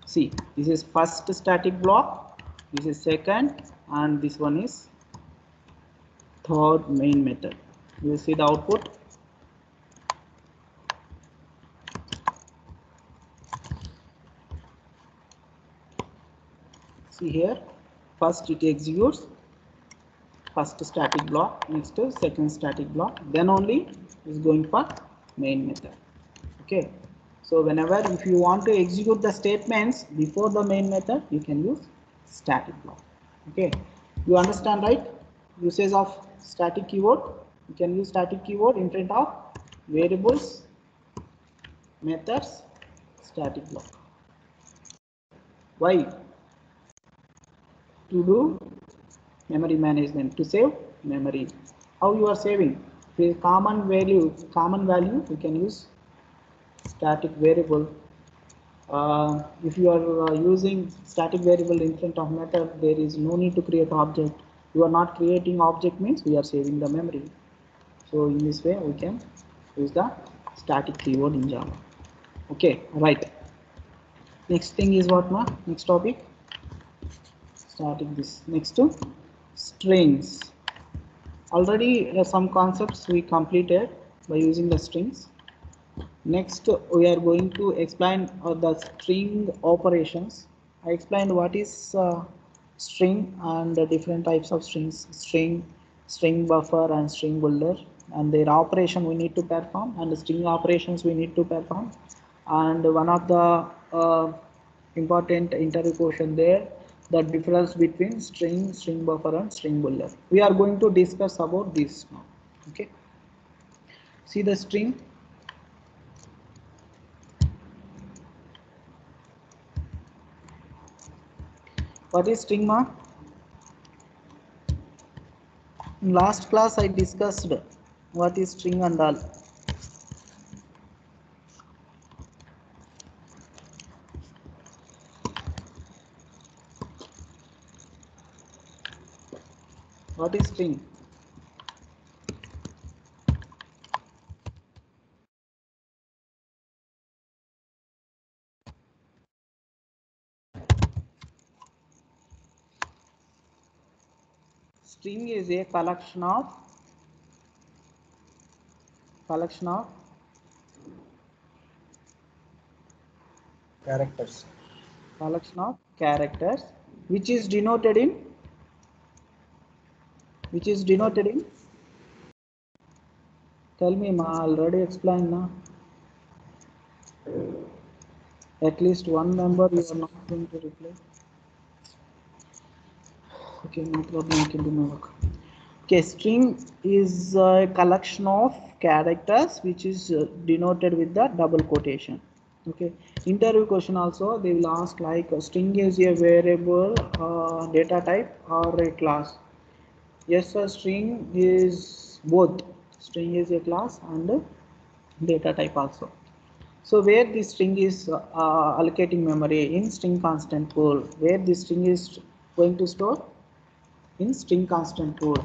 See, this is first static block, this is second, and this one is third main method. You see the output. See here, first it executes first static block, next second static block, then only is going for main method. Okay, so whenever if you want to execute the statements before the main method, you can use static block. Okay, you understand, right? Usage of static keyword. You can use static keyword in front of variables, methods, static block. Why? To do memory management, to save memory. How you are saving? With common value, you can use static variable. If you are using static variable in front of method, there is no need to create object. You are not creating object means we are saving the memory. So in this way we can use the static keyword in Java. Okay, right. Next thing is what now? Next topic. Starting this. Next to strings. Already some concepts we completed by using the strings. Next we are going to explain the string operations. I explained what is string and the different types of strings, string buffer and string builder, and their operation we need to perform, and the string operations we need to perform. And one of the important interview question there, the difference between string buffer and string builder. We are going to discuss about this now. Okay, see the string. What is string mark? In last class I discussed what is string and all. What is string? String is a collection of Characters. Characters which is denoted in tell me ma, already explained na. At least one member you are not going to reply. Okay, no problem, I can do my work. Okay, string is a collection of characters which is denoted with the double quotation. Okay, interview question also they will ask like a string is a variable data type or a class. Yes, a string is both. String is a class and data type also. So where this string is allocating memory in string constant pool, where this string is going to store in string constant pool.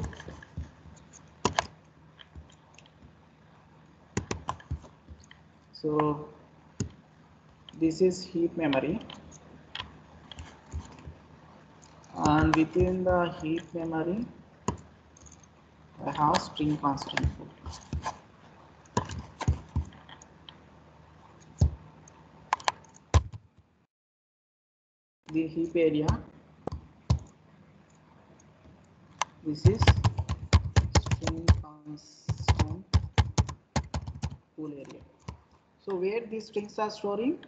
So this is heap memory, and within the heap memory I have string constant pool. The heap area, this is string constant pool area. So where these strings are storing,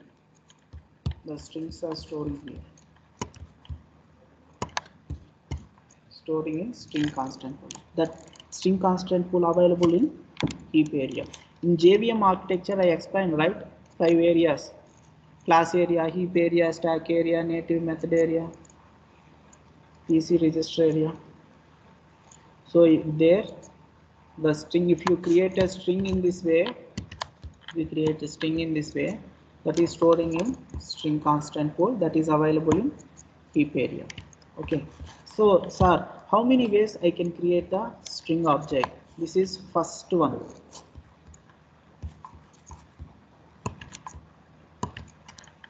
the strings are storing here, storing in string constant pool. That string constant pool available in heap area. In JVM architecture I explained, right, 5 areas: class area, heap area, stack area, native method area, PC register area. So there the string, if you create a string in this way, we create a string in this way, that is storing in string constant pool, that is available in heap area. Okay, so sir, how many ways I can create a string object? This is first one.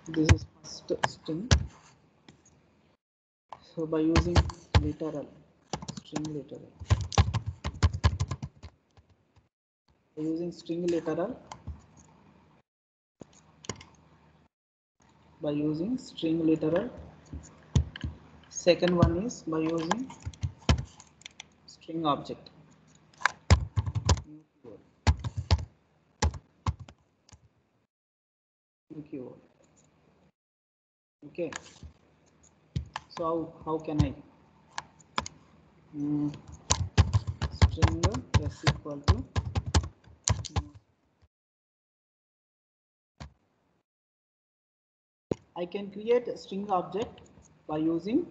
This is first string. So by using literal, string literal, by using string literal, by using string literal. Second one is by using string object, new keyword, new keyword. Okay, so how can I string s equal to new. I can create a string object by using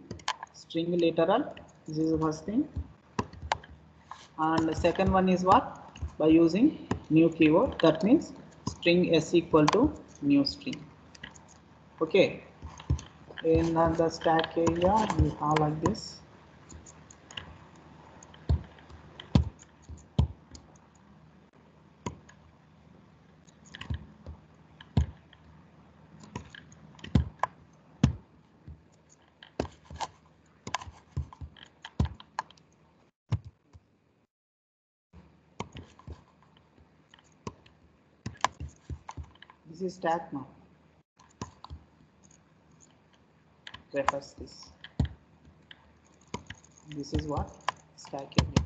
string literal. This is the first thing. And the second one is what? By using new keyword. That means string s equal to new string. Okay. In the stack area, we have like this. This is stack now. Refers this. This is what? Stack area.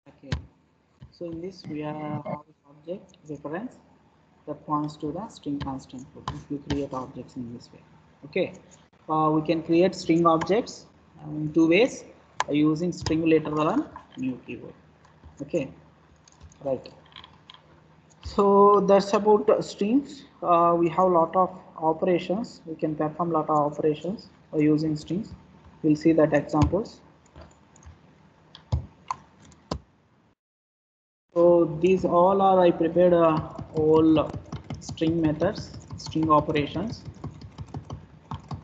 Okay. So in this we have object reference that points to the string constant pool if you create objects in this way. Okay. We can create string objects in two ways, by using string literal and new keyword. Okay. Right. So that's about strings. We have a lot of operations. We can perform a lot of operations by using strings. We'll see that examples. So these all are, I prepared all string methods, string operations.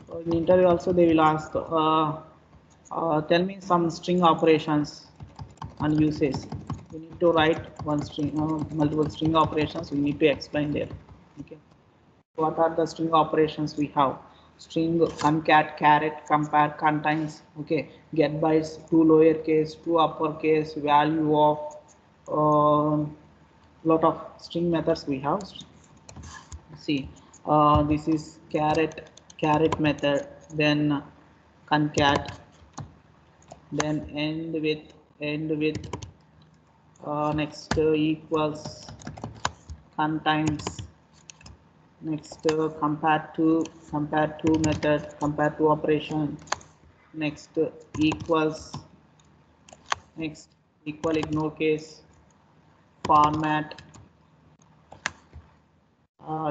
So in the interview also they will ask, tell me some string operations and uses. We need to write one string, multiple string operations. We need to explain there. Okay. What are the string operations we have? String concat, caret, compare, contains. Okay. Get bytes, two lowercase, two uppercase, value of. Lot of string methods we have. See, this is caret method, then concat, then end with next equals, contains, Next, compare to method, compare to operation. Next, equals. Next, equal ignore case, format,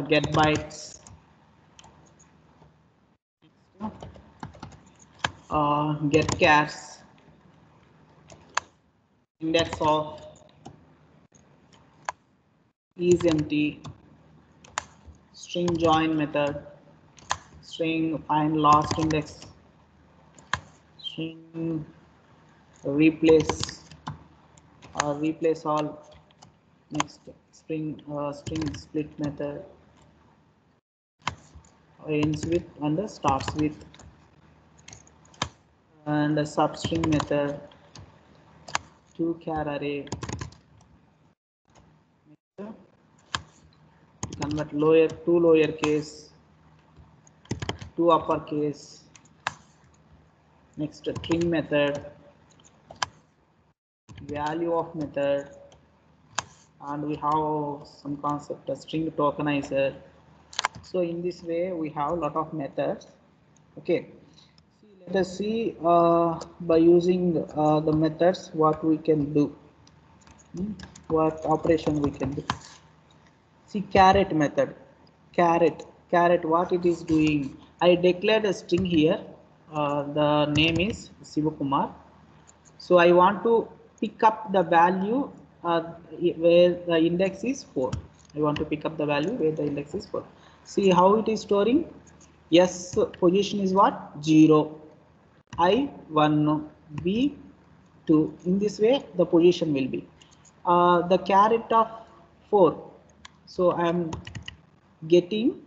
get bytes. Next, get chars, index of is empty, string join method, string find last index, string replace replace all. Next, string split method, ends with and starts with, and a substring method, to char array. Next, convert lower to lowercase to uppercase. Next, string method, value of method, and we have some concept of string tokenizer. So in this way we have a lot of methods. Okay, let us see by using the methods what we can do. What operation we can do. See, caret method. Caret, what it is doing? I declared a string here. The name is Sivakumar. So I want to pick up the value where the index is 4. I want to pick up the value where the index is 4. See how it is storing? Yes, position is what? 0. I 1, B 2. In this way, the position will be. The caret of 4. So I am getting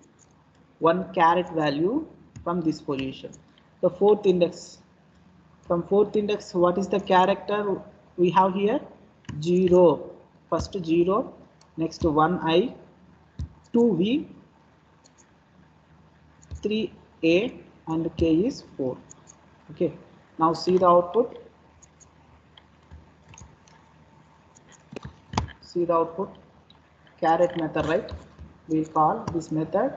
one caret value from this position. The fourth index. From fourth index, what is the character we have here? 0. First 0, next 1i, 2v, 3a, and k is 4. Okay. Now see the output. See the output. Caret method, right? We call this method.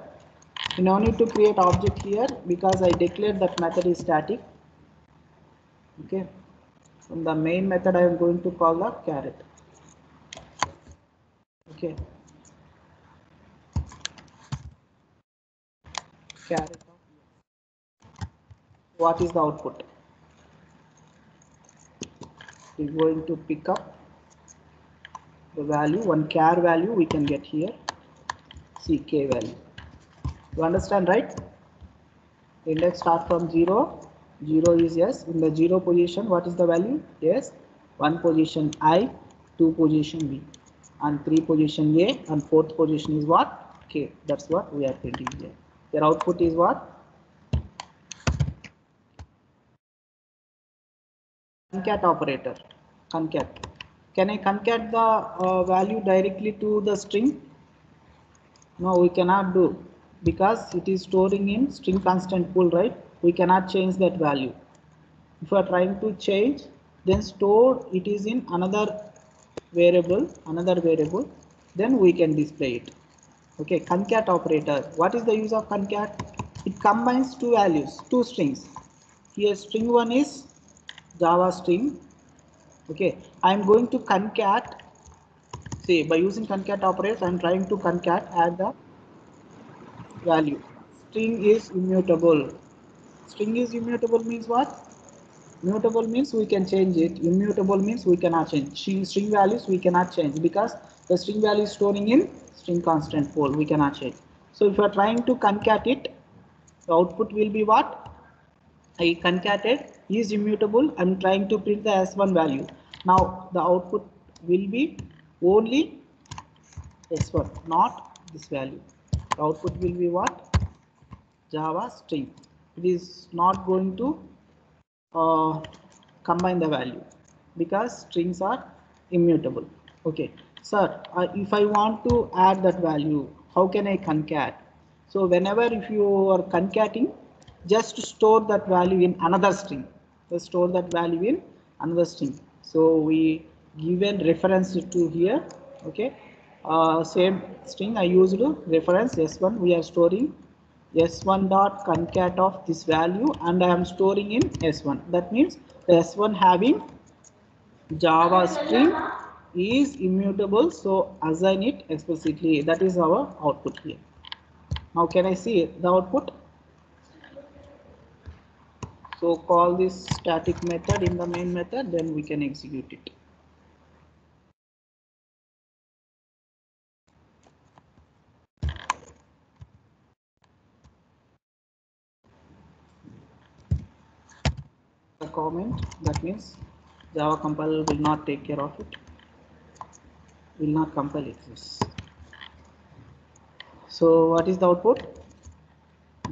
We no need to create object here because I declared that method is static. Okay. From the main method, I am going to call the caret. Okay. Caret. What is the output? We're going to pick up the value, one char value we can get here, ck value. You understand, right? Index start from 0. 0 is yes. In the 0 position, what is the value? Yes. 1 position I, 2 position B, and 3 position A, and 4th position is what? K. That's what we are printing here. Their output is what? Concat operator. Concat. Can I concat the value directly to the string? No, we cannot do, because it is storing in string constant pool, right? We cannot change that value. If we are trying to change, then store it is in another variable, then we can display it. Okay, concat operator. What is the use of concat? It combines two values, two strings. Here string 1 is Java string. Okay, I am going to concat. See, by using concat operator, I am trying to concat add the value. String is immutable. String is immutable means what? Mutable means we can change it. Immutable means we cannot change. String values we cannot change because the string value is storing in string constant pool. We cannot change. So if you are trying to concat it, the output will be what? I concated is immutable. I am trying to print the S1 value. Now the output will be only S1, not this value. The output will be what? Java string. It is not going to combine the value because strings are immutable. Okay, sir, if I want to add that value, how can I concat? So whenever if you are concating, just store that value in another string. Just store that value in another string. So we given reference to here. Okay, Same string I used reference s1. We are storing s1 dot concat of this value, and I am storing in s1. That means the s1 having Java string is immutable, so assign it explicitly. That is our output here. Now can I see the output? So call this static method in the main method, then we can execute it. The comment, that means Java compiler will not take care of it, will not compile it. Yes. So what is the output?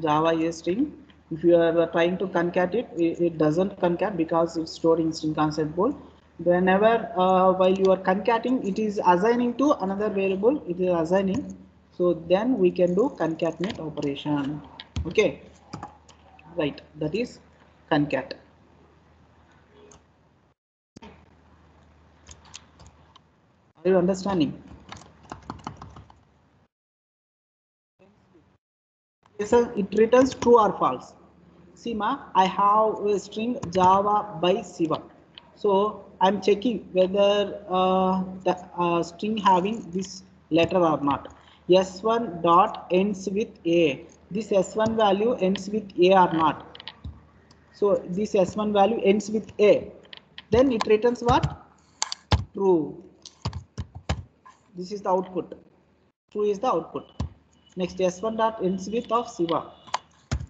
Java is string. If you are trying to concat it, it doesn't concat because it's stored in string concept bool. Whenever while you are concating, it is assigning to another variable. It is assigning. So then we can do concatenate operation. Okay, right. That is concat. Are you understanding? Yes, sir, it returns true or false. See, I have a string Java by Siva. So I'm checking whether the string having this letter or not. S1 dot ends with A. This S1 value ends with A or not. So this S1 value ends with A. Then it returns what? True. This is the output. True is the output. Next S1 dot ends with of Siva.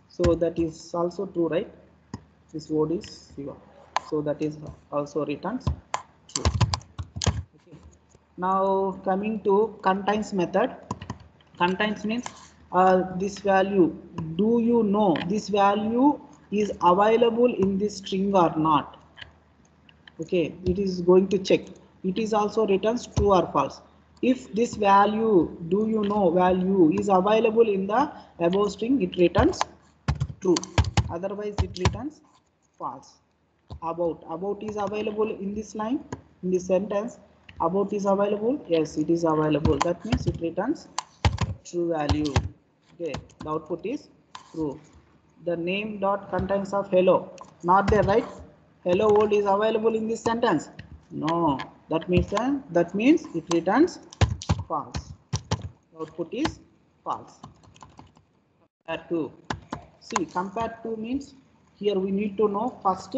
So that is also true, right? This word is Siva. So that is also returns true. Okay. Now coming to contains method. Contains means this value. Do you know this value is available in this string or not? Okay, it is going to check. It is also returns true or false. If this value, do you know value, is available in the above string, it returns true. Otherwise it returns false. About is available in this line, in this sentence. About is available, yes, it is available. That means it returns true value. Okay, the output is true. The name dot contains of hello, not there, right? Hello world is available in this sentence. No, that means it returns false. The output is false. Compare to, see, compare to means here we need to know first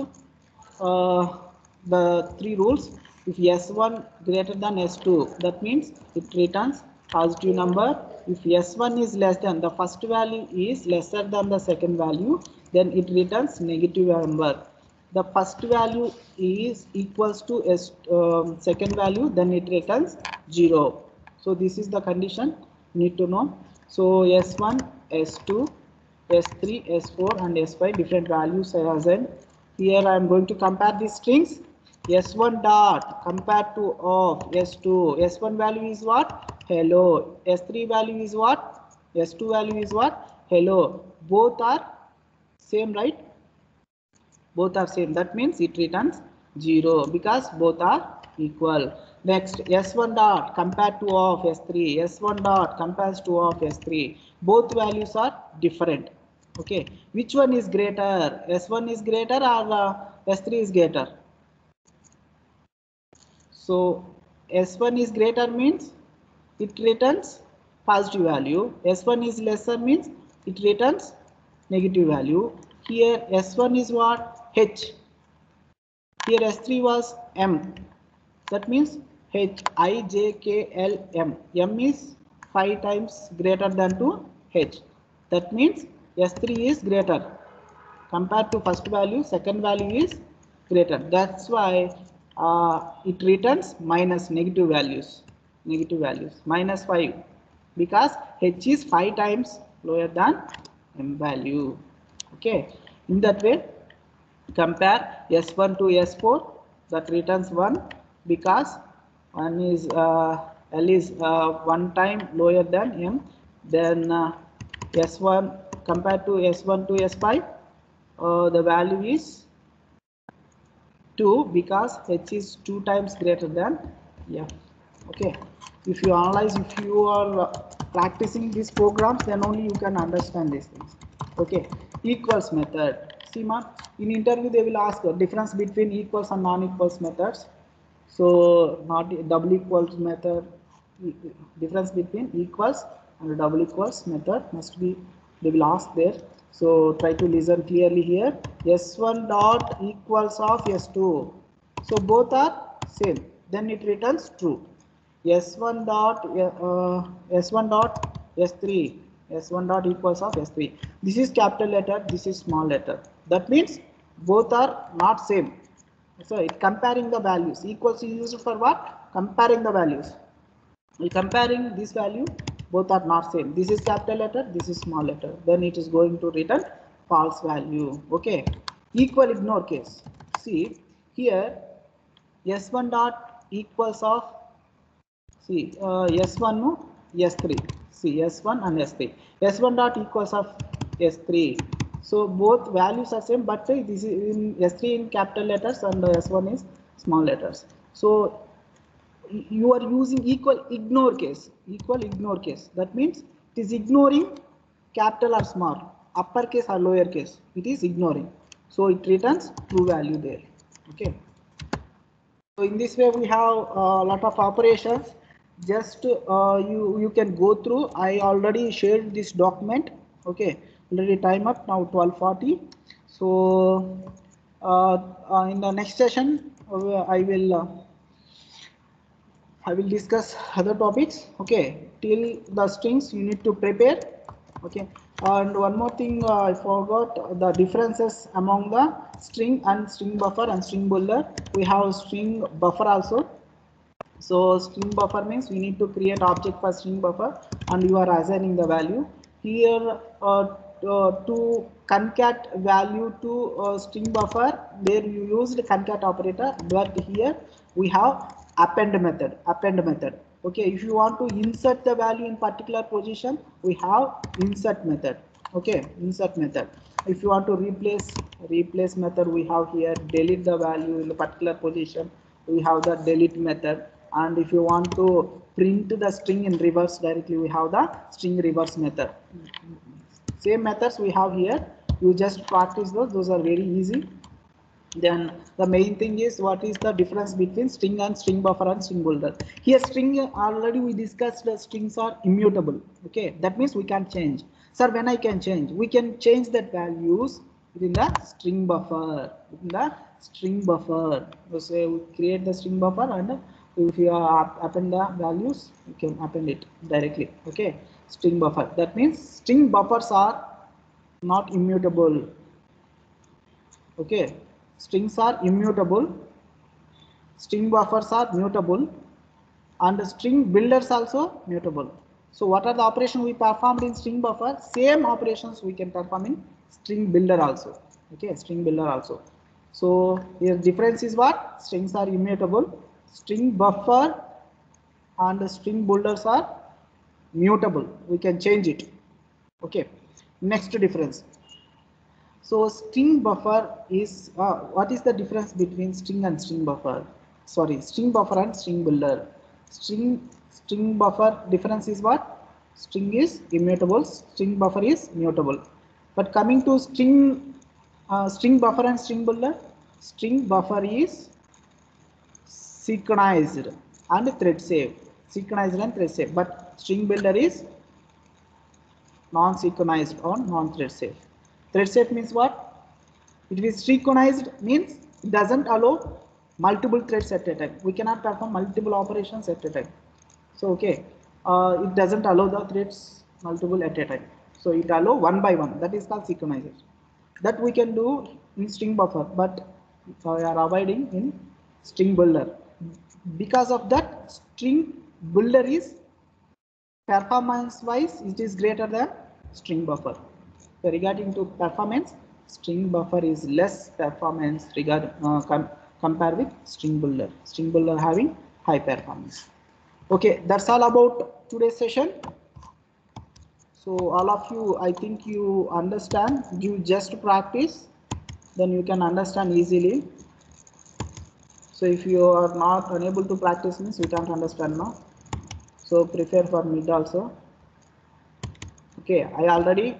the three rules. If s1 greater than s2, that means it returns positive number. If s1 is less than, the first value is lesser than the second value, then it returns negative number. The first value is equals to second value, then it returns 0. So this is the condition need to know. So s1, s2, s3, s4 and s5 different values are assigned. Here I am going to compare these strings. S1 dot compared to of S2. S1 value is what? Hello. S3 value is what? S2 value is what? Hello. Both are same, right? Both are same. That means it returns 0 because both are equal. Next, S1 dot compared to of S3. S1 dot compares to of S3. Both values are different. Okay. Which one is greater? S1 is greater or S3 is greater? So S1 is greater means it returns positive value. S1 is lesser means it returns negative value. Here S1 is what? H. Here S3 was M. That means H I J K L M. M is 5 times greater than to H. That means S3 is greater. Compared to first value, second value is greater. That's why it returns minus negative values minus 5, because H is 5 times lower than M value. Okay, in that way compare S1 to S4, that returns 1 because one is L is 1 time lower than M. Then S1 compared to S1 to S5, the value is 2 because H is 2 times greater than F. Okay, if you analyze, if you are practicing these programs, then only you can understand these things. Okay, equals method. See, ma, in interview they will ask the difference between equals and non-equals methods. So, not double equals method, difference between equals and double equals method must be, they will ask there. So, try to listen clearly here. S1 dot equals of S2. So, both are same. Then it returns true. S1 dot S1 dot S3, S1 dot equals of S3. This is capital letter, this is small letter. That means both are not same. So it comparing the values. Equals is used for what? Comparing the values. While comparing this value, both are not same. This is capital letter, this is small letter. Then it is going to return false value. Okay. Equal ignore case. See here S1 dot equals of, see S1 no S3. See S1 and S3. S1 dot equals of S3. So both values are same, but this is in S3 in capital letters and S1 is small letters. So you are using equal ignore case. Equal ignore case. That means it is ignoring capital or small, uppercase or lower case. It is ignoring. So it returns true value there. Okay. So in this way we have a lot of operations. Just you can go through. I already shared this document. Okay, already time up now 12:40. So in the next session I will discuss other topics. Okay, till the strings you need to prepare. Okay, and one more thing I forgot, the differences among the string and string buffer and string builder. We have string buffer also. So string buffer means we need to create object for string buffer and you are assigning the value. Here to concat value to string buffer, there you used concat operator, but here we have append method. Append method. Okay, if you want to insert the value in particular position, we have insert method. Okay, insert method. If you want to replace method, we have here delete the value in a particular position, we have the delete method. And if you want to print the string in reverse directly, we have the string reverse method. Same methods we have here, you just practice those are very easy. Then the main thing is what is the difference between string and string buffer and string builder. Here string, already we discussed the strings are immutable. Okay, that means we can change. Sir, when I can change, we can change that values within the string buffer. Within the string buffer, so we create the string buffer and if you append the values, you can append it directly. Okay, string buffer. That means string buffers are not immutable. Okay, strings are immutable, string buffers are mutable, and string builders also mutable. So what are the operations we performed in string buffer? Same operations we can perform in string builder also. Okay, string builder also. So here difference is what? Strings are immutable, string buffer and string builders are mutable. We can change it. Okay, next difference. So string buffer is what is the difference between string and string buffer? Sorry, string buffer and string builder. String buffer difference is what? String is immutable, string buffer is mutable. But coming to string buffer and string builder, string buffer is synchronized and thread safe. Synchronized and thread safe. But string builder is non-synchronized or non-thread safe. Thread safe means what? It is synchronized means it doesn't allow multiple threads at a time. We cannot perform multiple operations at a time. So okay, it doesn't allow the threads multiple at a time. So it allow one by one. That is called synchronization. That we can do in string buffer, but we are avoiding in string builder. Because of that, string builder is performance wise it is greater than string buffer. So regarding to performance, string buffer is less performance compared with string builder. String builder having high performance. Okay, that's all about today's session. So all of you, I think you understand. You just practice, then you can understand easily. So if you are not unable to practice means you can't understand now. So prepare for mid also. Okay, I already